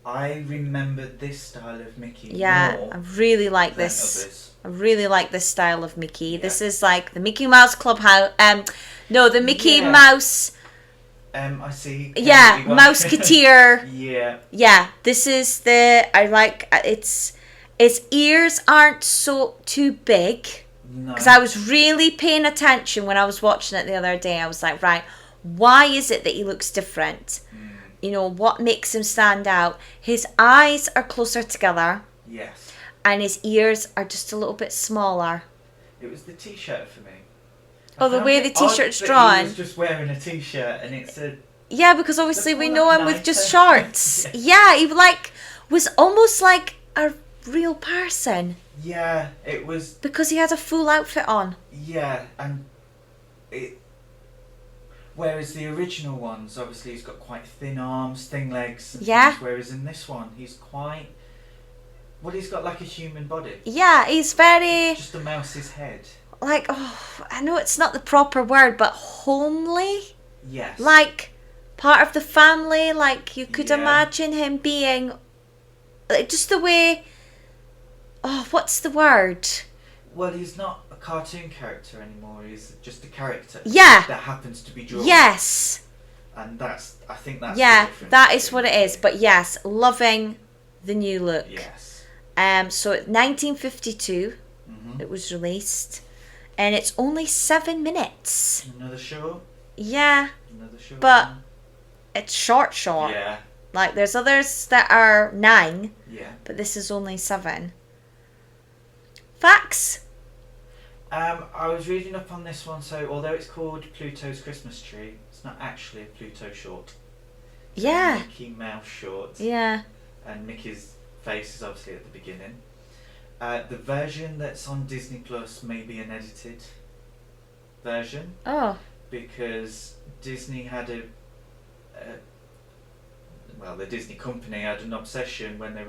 I remember this style of Mickey Yeah, I really like than this. others. I really like this style of Mickey. Yeah. This is like the Mickey Mouse Clubhouse. The Mickey Yeah. Mouse. I see. Yeah, Mouseketeer. Yeah. Yeah, this is I like its ears aren't so too big. No. Because I was really paying attention when I was watching it the other day. I was like, right, why is it that he looks different? What makes him stand out? His eyes are closer together. Yes. And his ears are just a little bit smaller. It was the t-shirt for me. Oh, the way the t-shirt's drawn. He was just wearing a t-shirt and it said... Yeah, because obviously we know him with just shorts. Yeah. Yeah, he was almost like a real person. Yeah, it was... Because he had a full outfit on. Yeah, and it... Whereas the original ones, obviously he's got quite thin arms, thin legs. Yeah. Things, whereas in this one, he's quite... Well, he's got like a human body. Yeah, he's very... Just a mouse's head. Like, I know it's not the proper word, but homely? Yes. Like, part of the family, like, you could Yeah. imagine him being... Like, just the way... Oh, what's the word? Well, he's not a cartoon character anymore. He's just a character. Yeah. That happens to be drawn. Yes. And I think that's Yeah, the difference. that is what it is. But yes, loving the new look. Yes. So 1952, it was released, and it's only 7 minutes. Another show. Yeah, Another show. but it's short. Yeah. Like, there's others that are 9, Yeah. but this is only 7. Facts? I was reading up on this one, so although it's called Pluto's Christmas Tree, it's not actually a Pluto short. It's Yeah. a Mickey Mouse short. Yeah. And Mickey's face is obviously at the beginning. The version that's on Disney Plus may be an edited version, Oh. because Disney had the Disney company had an obsession when they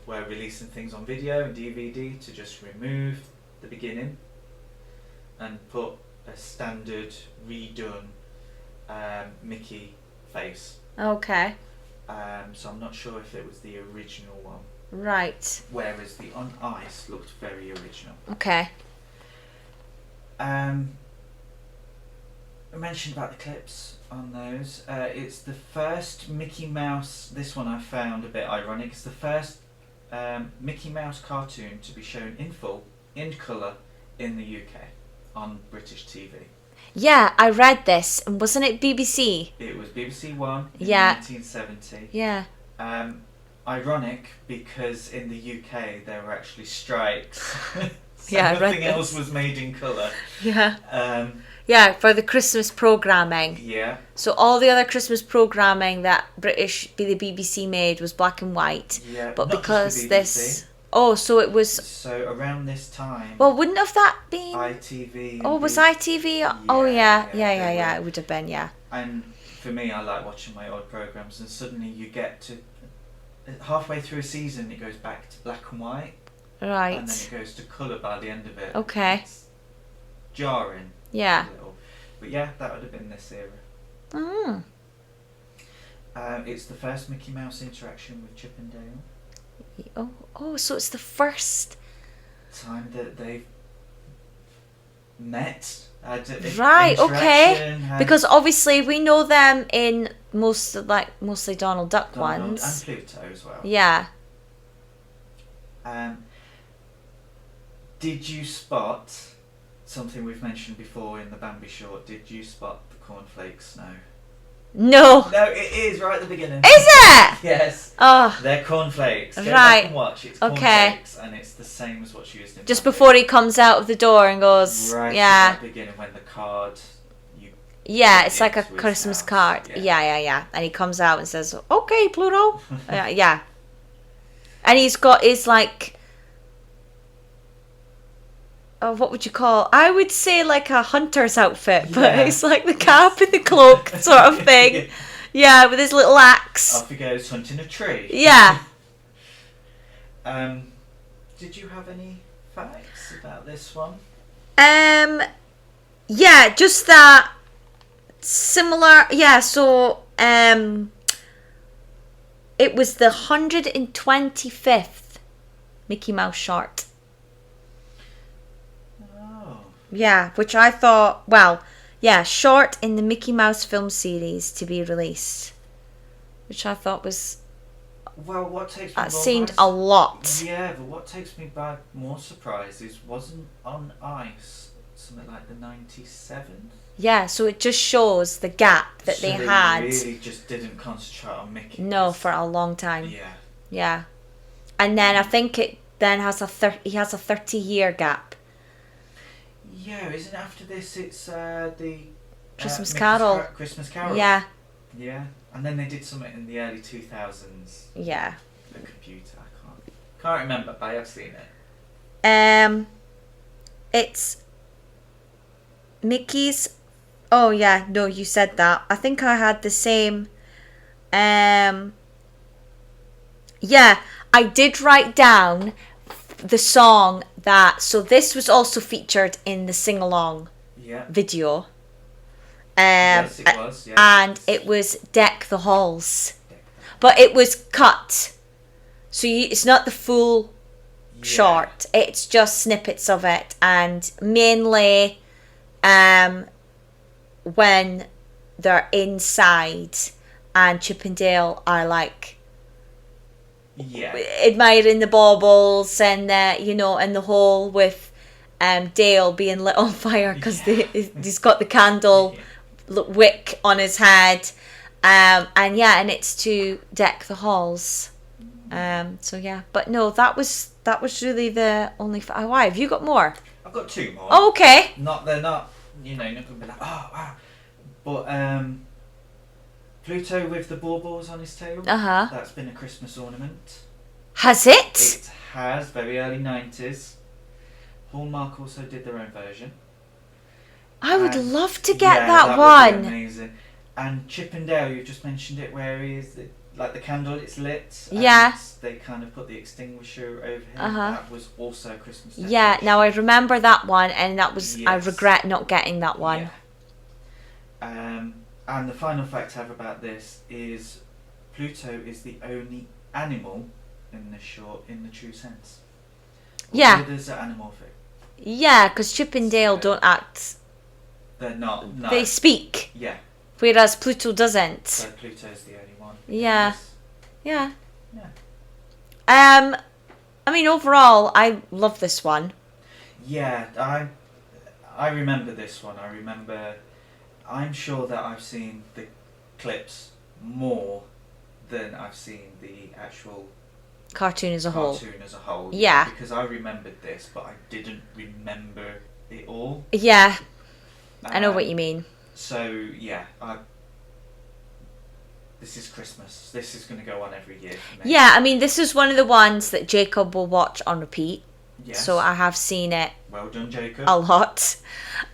were releasing things on video and DVD to just remove the beginning and put a standard redone Mickey face. Okay. So I'm not sure if it was the original one. Right. Whereas the On Ice looked very original. Okay. I mentioned about the clips on those. It's the first Mickey Mouse. This one I found a bit ironic. It's the first Mickey Mouse cartoon to be shown in full, in colour, in the UK on British TV. Yeah, I read this, and wasn't it BBC? It was BBC One in Yeah. 1970. Yeah. Ironic because in the UK there were actually strikes. So Yeah, I read nothing this. else was made in colour. Yeah. Yeah. For the Christmas programming. So all the other Christmas programming that the BBC made was black and white. Yeah. But not because just the BBC. this... Oh, so it was... So around this time... Well, wouldn't have that been... ITV... Oh, was BBC ITV? Oh, yeah. they Yeah. were. It would have been, yeah. And for me, I like watching my old programmes, and suddenly you get to... Halfway through a season, it goes back to black and white. Right. And then it goes to colour by the end of it. Okay. It's jarring. Yeah. A little. But yeah, that would have been this era. Mm. It's the first Mickey Mouse interaction with Chip and Dale. Oh, so it's the first... Time that they've met. Had Right, okay. interaction, had Because obviously we know them in mostly Donald Duck Donald ones. and Pluto as well. Yeah. Did you spot something we've mentioned before in the Bambi short? Did you spot the cornflake snow? No. No, it is right at the beginning. Is it? Yes. Oh, They're cornflakes. Go Right. back and watch. It's Okay. cornflakes, and it's the same as what she used in just Bambi. before he comes out of the door and goes, Right yeah. at the beginning when the card. Yeah, it's like a to his Christmas house. card. Yeah. Yeah. And he comes out and says, okay, Pluto. Yeah. And he's got his what would you call? I would say like a hunter's outfit, but Yeah. it's like the cap and the cloak sort of thing. Yeah, with his little axe. Off he goes hunting a tree. Yeah. Did you have any facts about this one? Yeah, just that similar. Yeah, so it was the 125th Mickey Mouse short. Oh. Yeah, which I thought, short in the Mickey Mouse film series to be released, which I thought was Well, what takes me that more seemed by a lot. Yeah, but what takes me by more surprise is wasn't On Ice something like the 97th? Yeah, so it just shows the gap that So they had. really just didn't concentrate on Mickey. No, for a long time. Yeah. Yeah, and then I think it then has he has a 30-year gap. Yeah, isn't after this it's the Christmas Mickey's Carol. Christmas Carol. Yeah, Yeah, and then they did something in the early 2000s. yeah. The computer, I can't remember, but I have seen it. It's Mickey's. Oh yeah, no, you said that. I think I had the same. Yeah, I did write down the song that. So this was also featured in the sing along Yeah. video. Yes, it was. Yeah. And it was Deck the Halls, but it was cut. So it's not the full short. It's just snippets of it, and mainly when they're inside and Chip and Dale are like admiring the baubles and in the hole with Dale being lit on fire because he's got the candle wick on his head, And it's to deck the halls. So yeah, but no, that was really the only. Why have you got more? I've got two more. Oh, okay. They're not, not gonna be like, oh wow, but Pluto with the baubles on his tail. That's been a Christmas ornament. Has it? It has, very early 90s. Hallmark also did their own version. I would love to get that one. Would be amazing. And Chip and Dale, you've just mentioned it, where he is, like the candle, it's lit. Yeah. And they kind of put the extinguisher over him. That was also a Christmas decoration. Yeah, now I remember that one, and that was, I regret not getting that one. Yeah. And the final fact I have about this is Pluto is the only animal in the true sense. All the others are anamorphic. Yeah, because Chip and Dale don't act. They're not. No. They speak. Yeah. Whereas Pluto doesn't. So Pluto's the only one. Yeah. Yeah. I mean, overall, I love this one. Yeah, I remember this one. I'm sure that I've seen the clips more than I've seen the actual cartoon as a whole. Yeah. Because I remembered this, but I didn't remember it all. Yeah. I know what you mean. So, yeah, this is Christmas. This is going to go on every year for me. Yeah, I mean, this is one of the ones that Jacob will watch on repeat. Yes. So I have seen it. Well done, Jacob. A lot.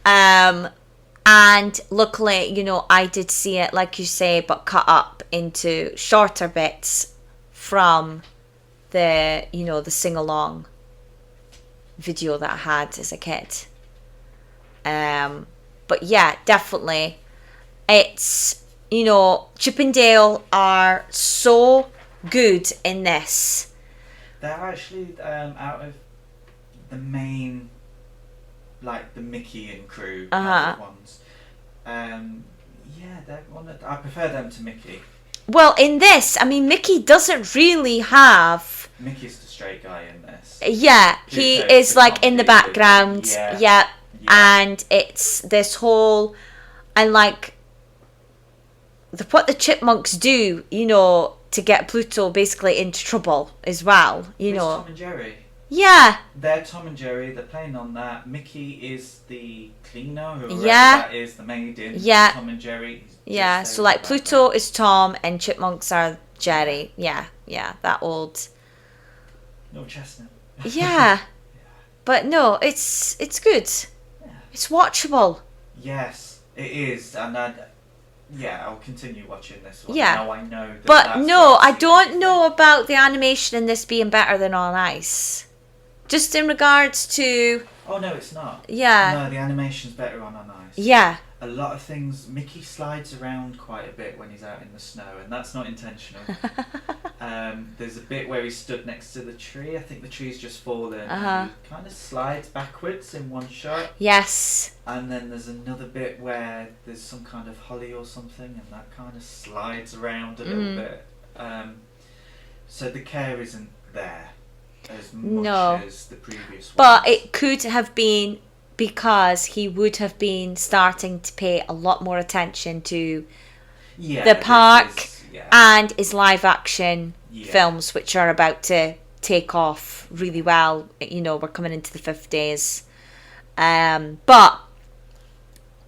And luckily, I did see it, like you say, but cut up into shorter bits from the, the sing-along video that I had as a kid. But yeah, definitely. It's, Chip and Dale are so good in this. They're actually out of the main, like the Mickey and crew kind of ones. I prefer them to Mickey. Well, in this, I mean, Mickey doesn't really have... Mickey's the straight guy in this. Yeah, he is like in the background. Yeah. And it's this whole... And like... what the chipmunks do, to get Pluto basically into trouble as well, It's Tom and Jerry. Yeah. They're Tom and Jerry, they're playing on that. Mickey is the cleaner, whoever that is, the maid in. Tom and Jerry. Yeah, so like Pluto is Tom and chipmunks are Jerry. Yeah, that old... No chestnut. Yeah. But no, it's good. Yeah. It's watchable. Yes, it is. And I'll continue watching this one. Yeah. Now I know that. But no, I don't know about the animation in this being better than on ice. Just in regards to... Oh, no, it's not. Yeah. No, the animation's better on ice. Yeah. A lot of things... Mickey slides around quite a bit when he's out in the snow, and that's not intentional. There's a bit where he stood next to the tree. I think the tree's just fallen. And he kind of slides backwards in one shot. Yes. And then there's another bit where there's some kind of holly or something, and that kind of slides around a little bit. So the care isn't there as much as the previous one. But it could have been because he would have been starting to pay a lot more attention to the park and his live action films, which are about to take off really well. We're coming into the 50s. But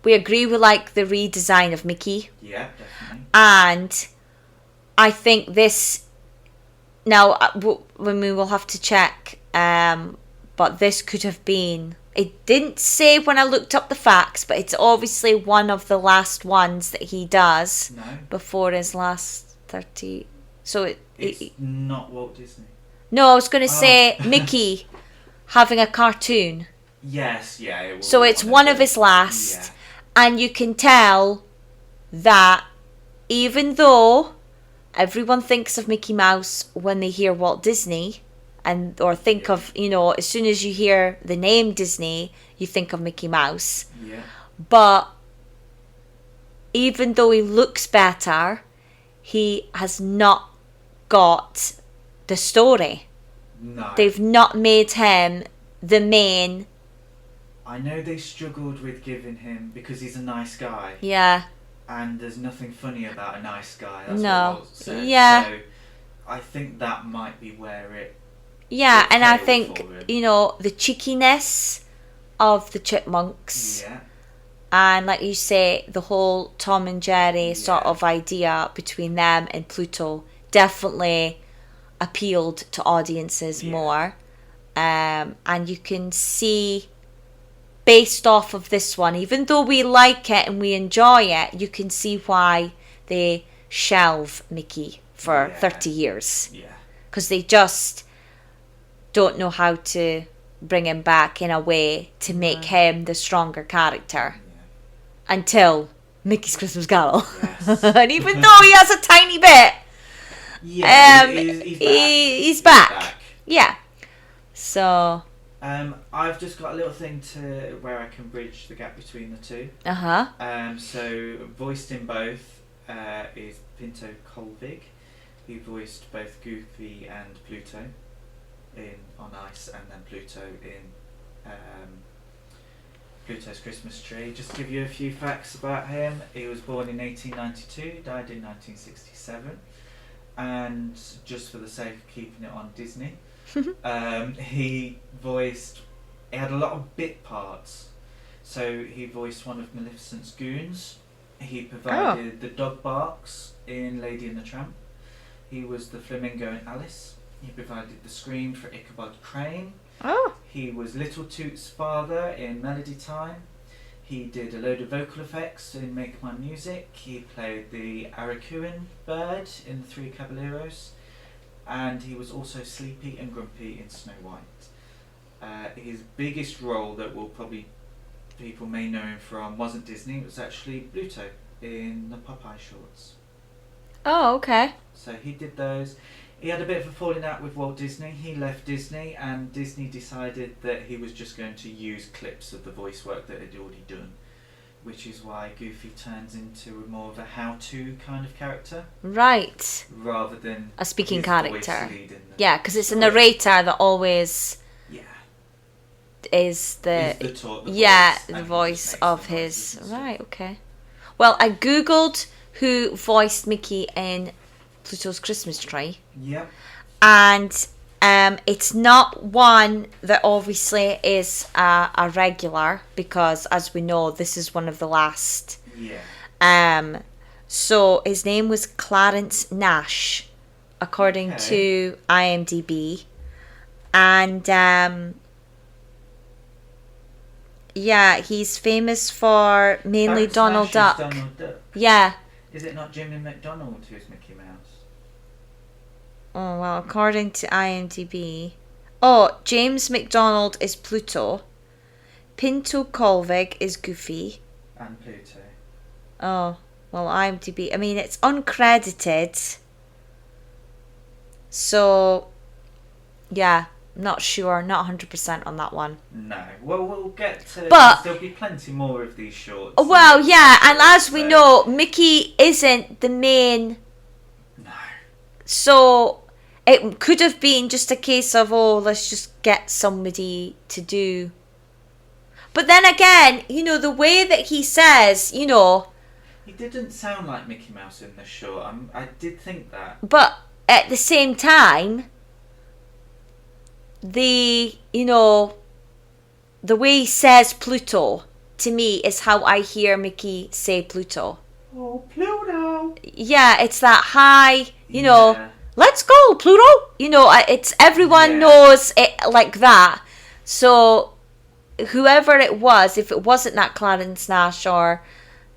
we agree we like the redesign of Mickey. Yeah, definitely. And I think this... Now, we will have to check, but this could have been... It didn't say when I looked up the facts, but it's obviously one of the last ones that he does before his last 30... So it's not Walt Disney. No, I was going to say Mickey having a cartoon. Yes, yeah. It so it's one of his last. Yeah. And you can tell that even though everyone thinks of Mickey Mouse when they hear Walt Disney, or think of, as soon as you hear the name Disney, you think of Mickey Mouse. Yeah. But even though he looks better, he has not got the story. No. They've not made him the main... I know they struggled with giving him, because he's a nice guy. Yeah. and there's nothing funny about a nice guy. That's No. what Walt said. Yeah. So I think that might be where it. Yeah, and I failed think, for him. you know, the cheekiness of the chipmunks, Yeah. and like you say, the whole Tom and Jerry sort Yeah. of idea between them and Pluto definitely appealed to audiences Yeah. more. And you can see, based off of this one, even though we like it and we enjoy it, you can see why they shelve Mickey for Yeah. 30 years. Yeah. Because they just don't know how to bring him back in a way to make him the stronger character. Yeah. Until Mickey's Christmas Carol. Yes. And even though he has a tiny bit, Yeah. he's back. Yeah. So. I've just got a little thing to where I can bridge the gap between the two. So voiced in both is Pinto Colvig. He voiced both Goofy and Pluto on Ice, and then Pluto in Pluto's Christmas Tree. Just to give you a few facts about him, he was born in 1892, died in 1967, and just for the sake of keeping it on Disney, he had a lot of bit parts. So he voiced one of Maleficent's goons. He provided the dog barks in Lady and the Tramp. He was the flamingo in Alice. He provided the scream for Ichabod Crane. He was Little Toot's father in Melody Time. He did a load of vocal effects in Make My Music. He played the Aracuan bird in The Three Caballeros. And he was also Sleepy and Grumpy in Snow White. His biggest role that people may know him from wasn't Disney, it was actually Pluto in the Popeye shorts. Oh, okay. So he did those. He had a bit of a falling out with Walt Disney. He left Disney, and Disney decided that he was just going to use clips of the voice work that he'd already done, which is why Goofy turns into more of a how-to kind of character. Right. Rather than a speaking his character. voice lead in the Yeah, because it's a narrator that always is the voice of his. Right, okay. Well, I googled who voiced Mickey in Pluto's Christmas Tree. Yep. And it's not one that obviously is a regular, because as we know, this is one of the last. Yeah. So his name was Clarence Nash, according to IMDb. And he's famous for mainly Donald Duck. Donald Duck. Yeah. Is it not Jimmy McDonald who's Mickey Mouse? Oh, well, according to IMDb. Oh, James McDonald is Pluto. Pinto Colvig is Goofy. And Pluto. Oh, well, IMDb. I mean, it's uncredited. So, yeah, not sure. Not 100% on that one. No. Well, we'll get to... But there'll be plenty more of these shorts. Well, yeah, and as we know, Mickey isn't the main... No. So, it could have been just a case of, let's just get somebody to do... But then again, the way that he says, He didn't sound like Mickey Mouse in this short. I did think that. But at the same time, the way he says Pluto, to me, is how I hear Mickey say Pluto. Oh, Pluto! Yeah, it's that high, let's go, Pluto! It's everyone knows it like that. So, whoever it was, if it wasn't that Clarence Nash or,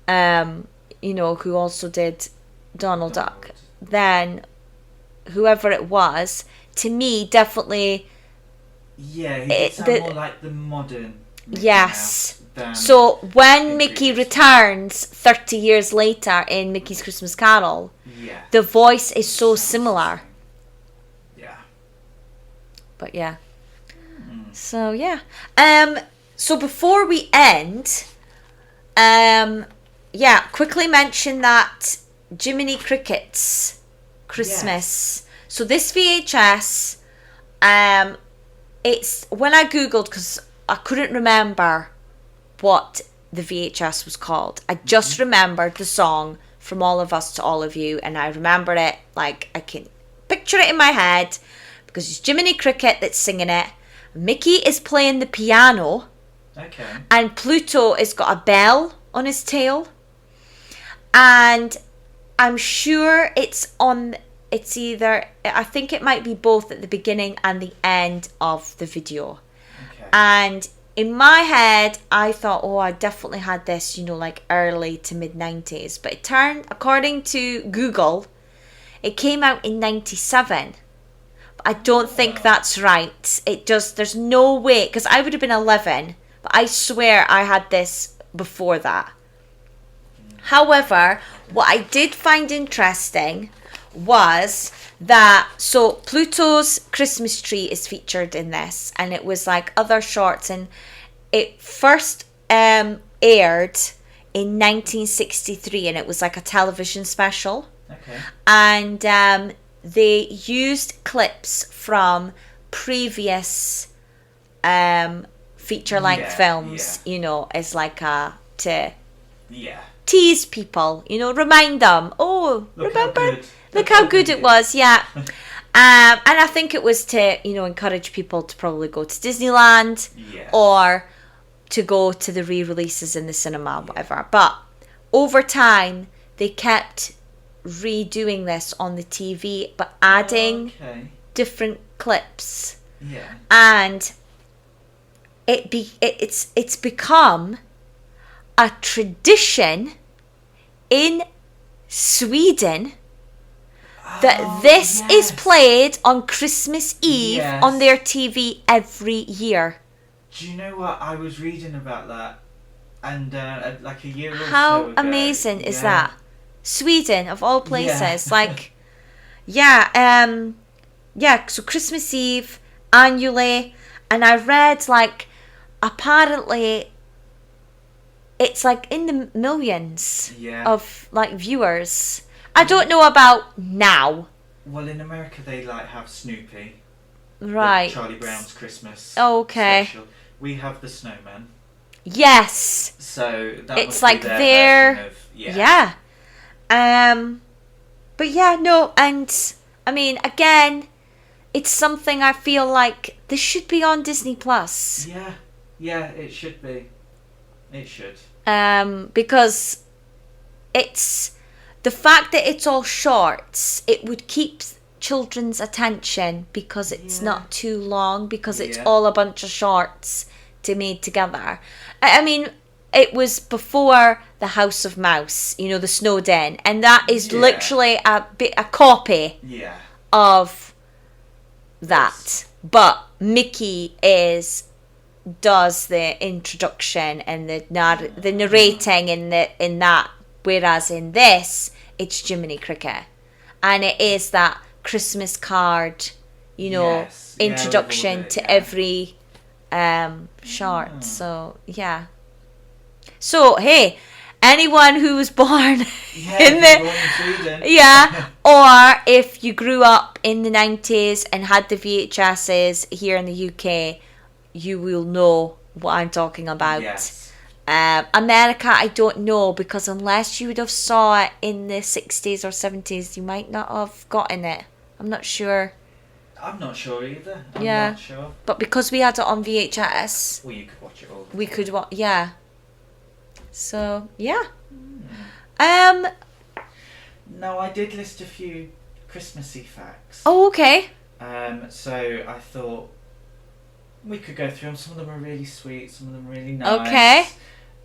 who also did Donald Duck, then whoever it was, to me, definitely... Yeah, he did sound more like the modern Mickey Yes. Mouse than So when Mickey previous. returns 30 years later in Mickey's Christmas Carol, the voice is so similar. Yeah. But yeah. So yeah. So before we end, quickly mention that Jiminy Cricket's Christmas. Yes. So this VHS, it's when I googled, because I couldn't remember what the VHS was called. I just remembered the song From All of Us to All of You, and I remember it like I can picture it in my head because it's Jiminy Cricket that's singing it. Mickey is playing the piano. Okay. And Pluto has got a bell on his tail. And I'm sure it's either, I think it might be both at the beginning and the end of the video. Okay. And in my head, I thought, oh, I definitely had this, like early to mid 90s. But it turned, according to Google, it came out in 97. But I don't think that's right. There's no way, because I would have been 11, but I swear I had this before that. However, what I did find interesting was that, so Pluto's Christmas tree is featured in this, and it was like other shorts, and it first aired in 1963, and it was like a television special. Okay. And they used clips from previous feature-length films, as like to tease people, remind them, look how good it was, yeah. And I think it was to, encourage people to probably go to Disneyland or to go to the re-releases in the cinema, whatever. But over time, they kept redoing this on the TV, but adding different clips. Yeah. And it's become a tradition in Sweden that this is played on Christmas Eve on their TV every year. Do you know what? I was reading about that, and like a year or so ago. How amazing is that? Sweden, of all places. Like, so Christmas Eve, annually, and I read, like, apparently it's like in the millions of like viewers. I don't know about now. Well, in America they like have Snoopy, right? Charlie Brown's Christmas special. We have the Snowman. Yes. So that it's must like be their their version of, but no, and I mean, again, it's something I feel like this should be on Disney Plus. Yeah, it should be. It should. Because it's the fact that it's all shorts, it would keep children's attention because it's not too long, because it's all a bunch of shorts made together. I mean, it was before the House of Mouse, the Snow Den, and that is literally a copy of that. But Mickey does the introduction and the narrating in that, whereas in this it's Jiminy Cricket, and it is that Christmas card, introduction to every short. So so hey, anyone who was born in Sweden, or if you grew up in the 90s and had the VHSs here in the UK, you will know what I'm talking about. America, I don't know, because unless you would have saw it in the 60s or 70s, you might not have gotten it. I'm not sure. I'm not sure either. I'm not sure. But because we had it on VHS, well, you could watch it all. We could watch, So, No, I did list a few Christmassy facts. Oh, okay. So I thought we could go through them. Some of them are really sweet, some of them are really nice. Okay.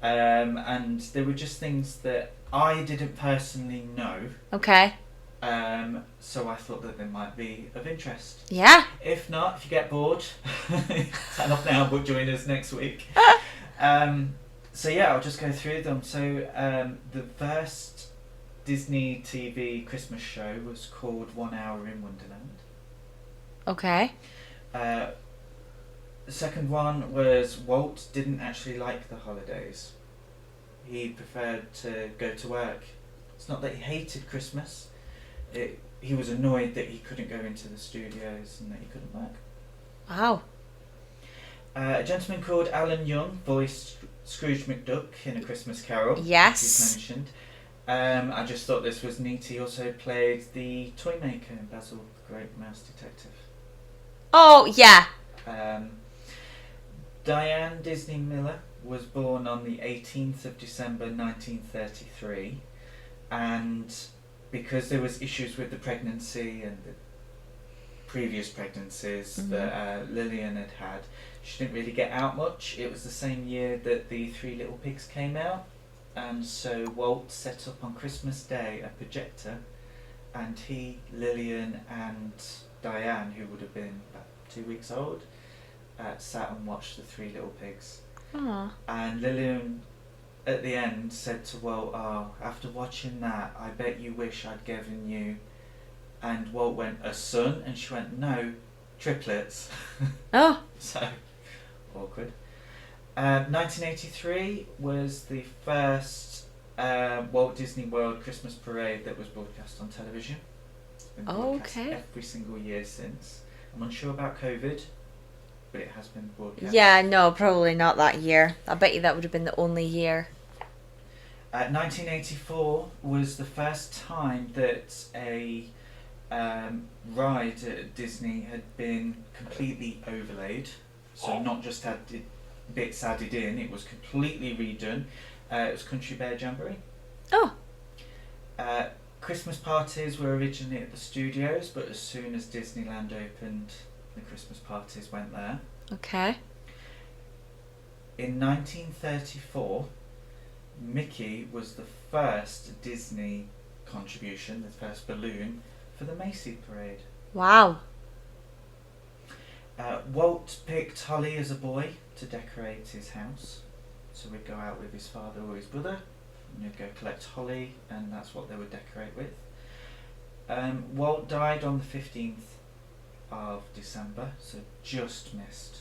And they were just things that I didn't personally know. Okay. So I thought that they might be of interest. Yeah. If not, if you get bored, turn off now, but join us next week. So I'll just go through them. So the first Disney TV Christmas show was called 1 Hour in Wonderland. Okay. The second one was Walt didn't actually like the holidays. He preferred to go to work. It's not that he hated Christmas. He was annoyed that he couldn't go into the studios and that he couldn't work. Wow. A gentleman called Alan Young voiced Scrooge McDuck in A Christmas Carol. Yes. As you've mentioned. I just thought this was neat. He also played the toy maker in Basil the Great Mouse Detective. Oh, yeah. Diane Disney Miller was born on the 18th of December 1933, and because there was issues with the pregnancy and the previous pregnancies that Lillian had had, she didn't really get out much. It was the same year that the Three Little Pigs came out, and so Walt set up on Christmas Day a projector, and he, Lillian and Diane, who would have been about 2 weeks old, sat and watched the Three Little Pigs. Aww. And Lillian at the end said to Walt, "Oh, after watching that, I bet you wish I'd given you..." And Walt went, "A son?" And she went, "No, triplets." Oh. So, awkward. 1983 was the first Walt Disney World Christmas Parade that was broadcast on television. It's been broadcast every single year since. I'm unsure about COVID, but it has been broadcast. Yeah, no, probably not that year. I bet you that would have been the only year. 1984 was the first time that a ride at Disney had been completely overlaid. So not just had bits added in, it was completely redone. It was Country Bear Jamboree. Oh. Christmas parties were originally at the studios, but as soon as Disneyland opened, the Christmas parties went there. Okay. In 1934, Mickey was the first Disney contribution, the first balloon, for the Macy Parade. Wow. Walt picked Holly as a boy to decorate his house. So we'd go out with his father or his brother, and you'd go collect holly, and that's what they would decorate with. Walt died on the 15th of December, so just missed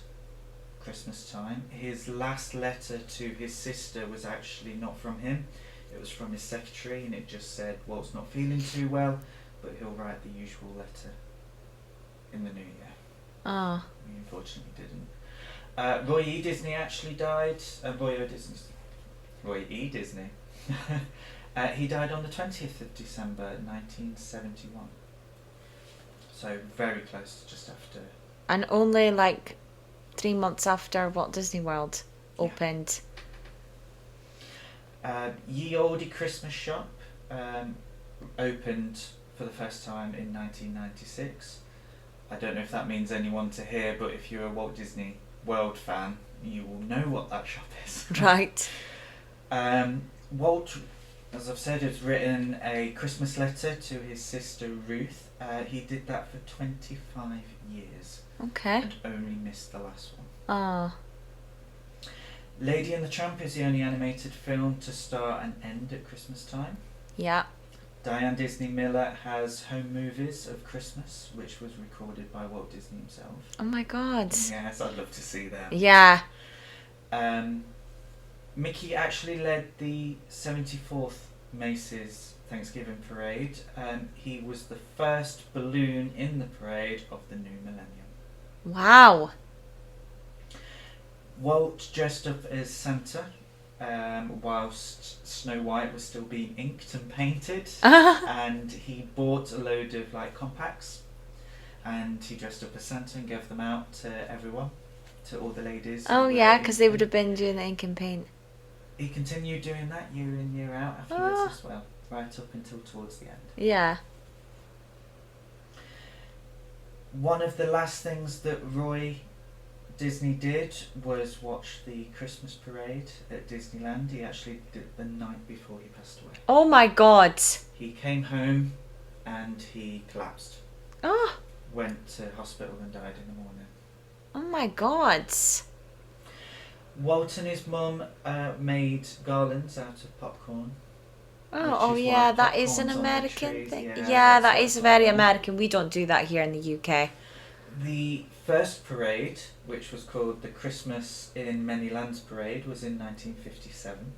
Christmas time. His last letter to his sister was actually not from him, it was from his secretary, and it just said, "Walt's not feeling too well, but he'll write the usual letter in the new year." Oh. He unfortunately didn't. Roy E. Disney actually died. Roy E. Disney. He died on the 20th of December 1971. So very close, just after. And only like 3 months after Walt Disney World opened. Ye Olde Christmas Shop opened for the first time in 1996. I don't know if that means anyone to hear, but if you're a Walt Disney World fan, you will know what that shop is. Right. Walt, as I've said, has written a Christmas letter to his sister Ruth. He did that for 25 years. Okay. And only missed the last one. Oh. Lady and the Tramp is the only animated film to start and end at Christmas time. Yeah. Diane Disney Miller has home movies of Christmas, which was recorded by Walt Disney himself. Oh my God. Yes, I'd love to see them. Yeah. Mickey actually led the 74th Macy's Thanksgiving Parade. He was the first balloon in the parade of the new millennium. Wow. Walt dressed up as Santa whilst Snow White was still being inked and painted, and he bought a load of like compacts, and he dressed up as Santa and gave them out to everyone, to all the ladies. Oh yeah, because they would have been doing the ink and paint. He continued doing that year in, year out afterwards as well, right up until towards the end. Yeah. One of the last things that Roy Disney did was watch the Christmas parade at Disneyland. He actually did it the night before he passed away. Oh my God. He came home and he collapsed. Oh. Went to hospital and died in the morning. Oh my God. Walt and his mum made garlands out of popcorn. Oh yeah, that is an American thing. Yeah, that is very American. We don't do that here in the UK. The first parade, which was called the Christmas in Many Lands Parade, was in 1957.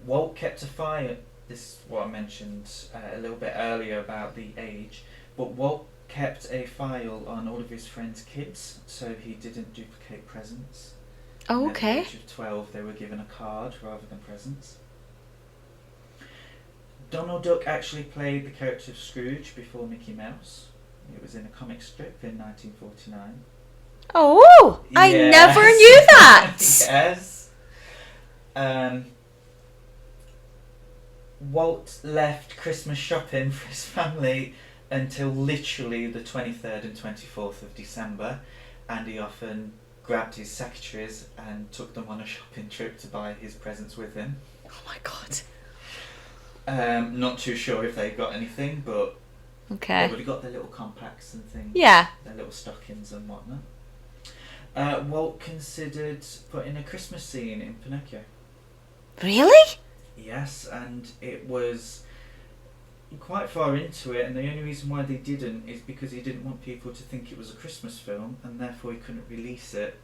Walt kept a fire. This is what I mentioned a little bit earlier about the age. But Walt kept a file on all of his friends' kids, so he didn't duplicate presents. Oh, And at the okay. age of 12, they were given a card rather than presents. Donald Duck actually played the character of Scrooge before Mickey Mouse. It was in a comic strip in 1949. Oh, I never knew that. Yes. Walt left Christmas shopping for his family until literally the 23rd and 24th of December, and he often grabbed his secretaries and took them on a shopping trip to buy his presents with him. Oh my god. Not too sure if they got anything, but Okay. they would have got their little compacts and things. Yeah. Their little stockings and whatnot. Walt considered putting a Christmas scene in Pinocchio. Really? Yes, and it was quite far into it, and the only reason why they didn't is because he didn't want people to think it was a Christmas film, and therefore he couldn't release it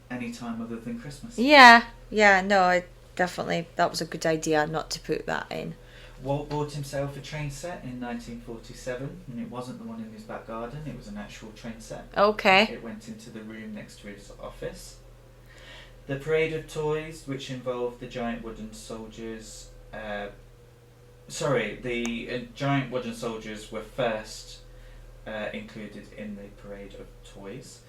any time other than Christmas. Yeah. Yeah, no, that was a good idea not to put that in. Walt bought himself a train set in 1947, and it wasn't the one in his back garden, it was an actual train set. Okay. It went into the room next to his office. The parade of toys, which involved the giant wooden soldiers... the giant wooden soldiers were first included in the parade of toys.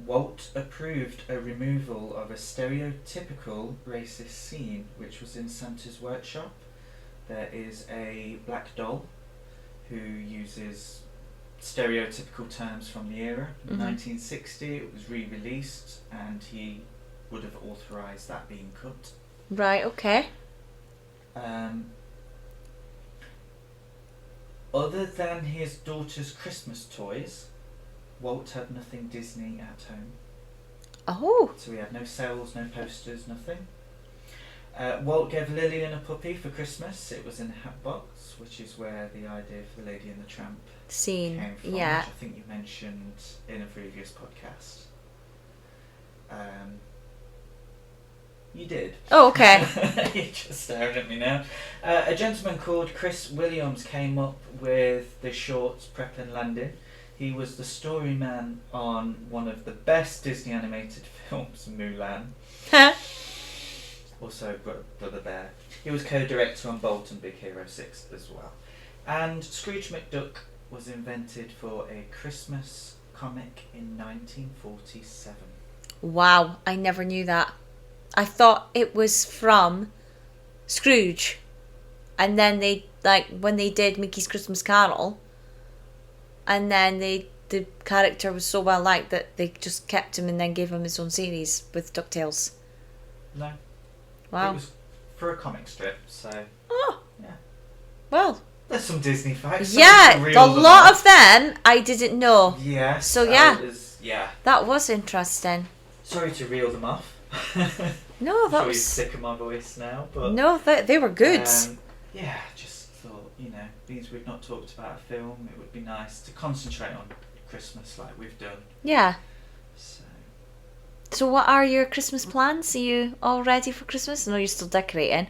Walt approved a removal of a stereotypical racist scene, which was in Santa's workshop. There is a black doll who uses stereotypical terms from the era. In 1960 it was re-released, and he would have authorised that being cut. Right, okay. Other than his daughter's Christmas toys, Walt had nothing Disney at home. Oh. So he had no cells, no posters, nothing. Walt gave Lillian a puppy for Christmas. It was in a hat box, which is where the idea for the Lady and the Tramp Scene. came from, Yeah. which I think you mentioned in a previous podcast. You did. Oh, okay. You're just staring at me now. A gentleman called Chris Williams came up with the short Prep and Landing. He was the story man on one of the best Disney animated films, Mulan. Also Brother Bear. He was co-director on Bolt and Big Hero 6 as well. And Scrooge McDuck was invented for a Christmas comic in 1947. Wow, I never knew that. I thought it was from Scrooge. And then they, when they did Mickey's Christmas Carol, and then the character was so well liked that they just kept him and then gave him his own series with DuckTales. No. Wow. It was for a comic strip, so... Oh. Yeah. Well. There's some Disney facts. Yeah, a lot of them I didn't know. Yeah. So yeah. Yeah. That was interesting. Sorry to reel them off. No, that I'm was... sick of my voice now, but... No, they were good. Yeah, just thought, these we've not talked about a film, it would be nice to concentrate on Christmas like we've done. Yeah. So what are your Christmas plans? Are you all ready for Christmas? No, you're still decorating.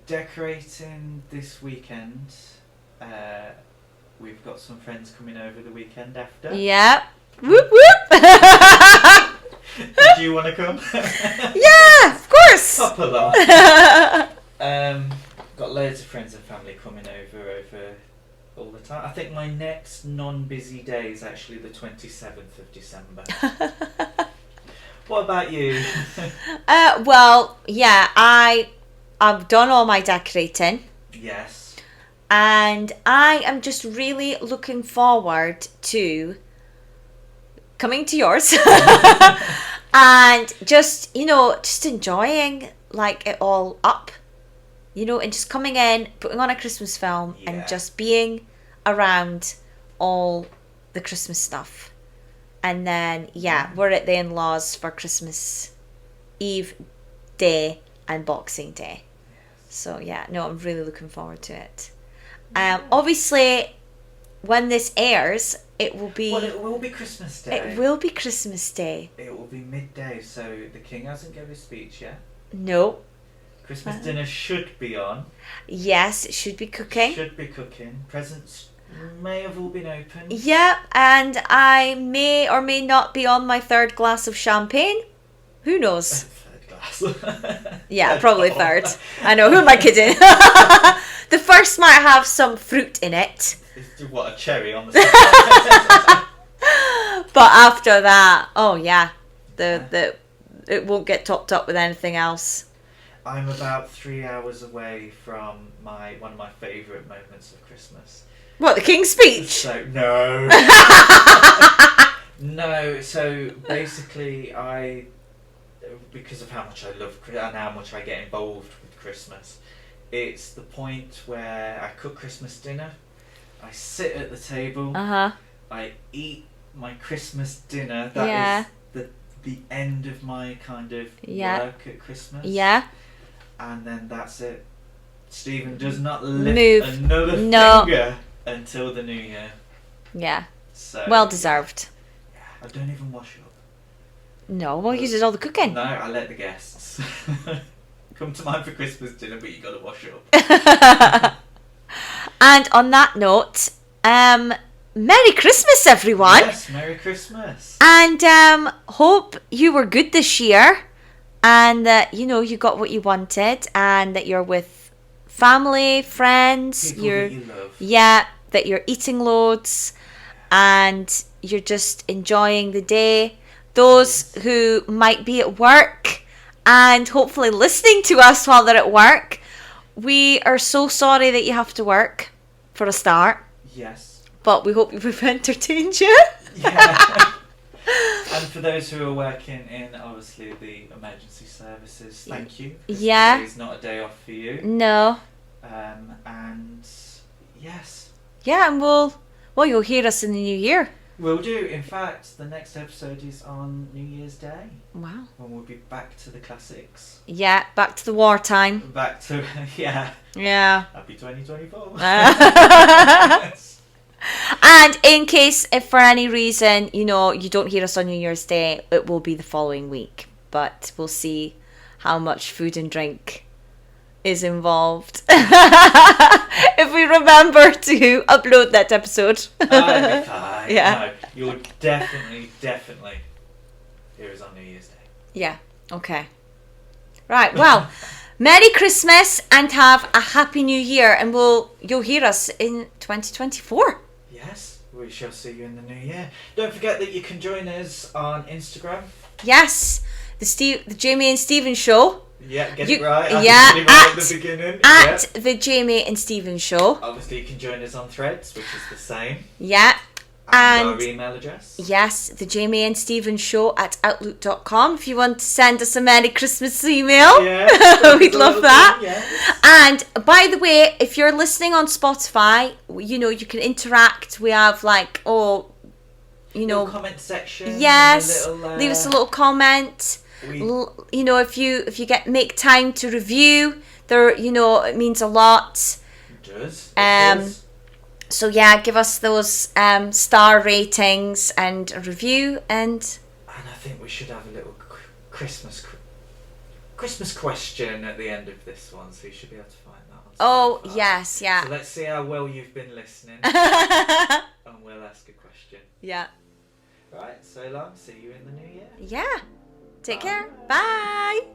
Decorating this weekend. We've got some friends coming over the weekend after. Yep. Whoop whoop. Do you want to come? Yeah, of course. Pop along. Got loads of friends and family coming over all the time. I think my next non-busy day is actually the 27th of December. What about you? Well, yeah, I've done all my decorating. Yes. And I am just really looking forward to coming to yours and just enjoying it all up, and just coming in, putting on a Christmas film and just being around all the Christmas stuff. And then we're at the in-laws for Christmas Eve day and Boxing Day. So I'm really looking forward to it. Obviously when this airs, it will be... Well, it will be Christmas Day. It will be Christmas Day. It will be midday, so the King hasn't given his speech yet. No. Christmas dinner should be on. Yes, it should be cooking. Should be cooking. Presents may have all been opened. Yep, and I may or may not be on my third glass of champagne. Who knows? Third glass. Yeah, probably third. I know, who am I kidding? The first might have some fruit in it. What, a cherry on the side? But after that, oh yeah, it won't get topped up with anything else. I'm about 3 hours away from one of my favourite moments of Christmas. What, the King's Speech? So no. No, so basically because of how much I love and how much I get involved with Christmas, it's the point where I cook Christmas dinner, I sit at the table, I eat my Christmas dinner. That is the end of my kind of work at Christmas. Yeah. And then that's it. Stephen does not lift another finger until the new year. Yeah. So well deserved. Yeah, I don't even wash up. No, well, you did all the cooking. No, I let the guests come to mine for Christmas dinner, but you got to wash up. And on that note, Merry Christmas, everyone. Yes, Merry Christmas. And hope you were good this year, and that you got what you wanted, and that you're with family, friends, People that you love. Yeah, that you're eating loads, and you're just enjoying the day. Those who might be at work and hopefully listening to us while they're at work, we are so sorry that you have to work for a start. Yes. But we hope we've entertained you. Yeah. And for those who are working in, obviously, the emergency services, thank you. Yeah. Today's not a day off for you. No. And yes. Yeah, and you'll hear us in the new year. Will do. In fact, the next episode is on New Year's Day. Wow. When we'll be back to the classics. Yeah, back to the wartime. Back to, yeah. Yeah. Happy 2024. And in case, if for any reason, you don't hear us on New Year's Day, it will be the following week. But we'll see how much food and drink is involved. If we remember to upload that episode. I'll be fine. Yeah. No, you'll definitely hear us on New Year's Day. Yeah. Okay. Right. Well, Merry Christmas and have a Happy New Year, and you'll hear us in 2024. Yes, we shall see you in the new year. Don't forget that you can join us on Instagram. Yes, the Jamie and Stephen Show. Yeah, get it right. At the beginning. The Jamie and Stephen Show. Obviously, you can join us on Threads, which is the same. Yeah. And our email address. Yes, the Jamie and Stephen Show at outlook.com. If you want to send us a Merry Christmas email, we'd love that. Yes. And by the way, if you're listening on Spotify, you can interact. We have little comment section. Yes, leave us a little comment. If you make time to review, it means a lot. It does. It does. So yeah, give us those star ratings and a review, and I think we should have a little Christmas question at the end of this one, so you should be able to find that on Spotify. Oh yes, yeah. So let's see how well you've been listening, and we'll ask a question. Yeah. Right, so long. See you in the new year. Yeah. Take care. Bye.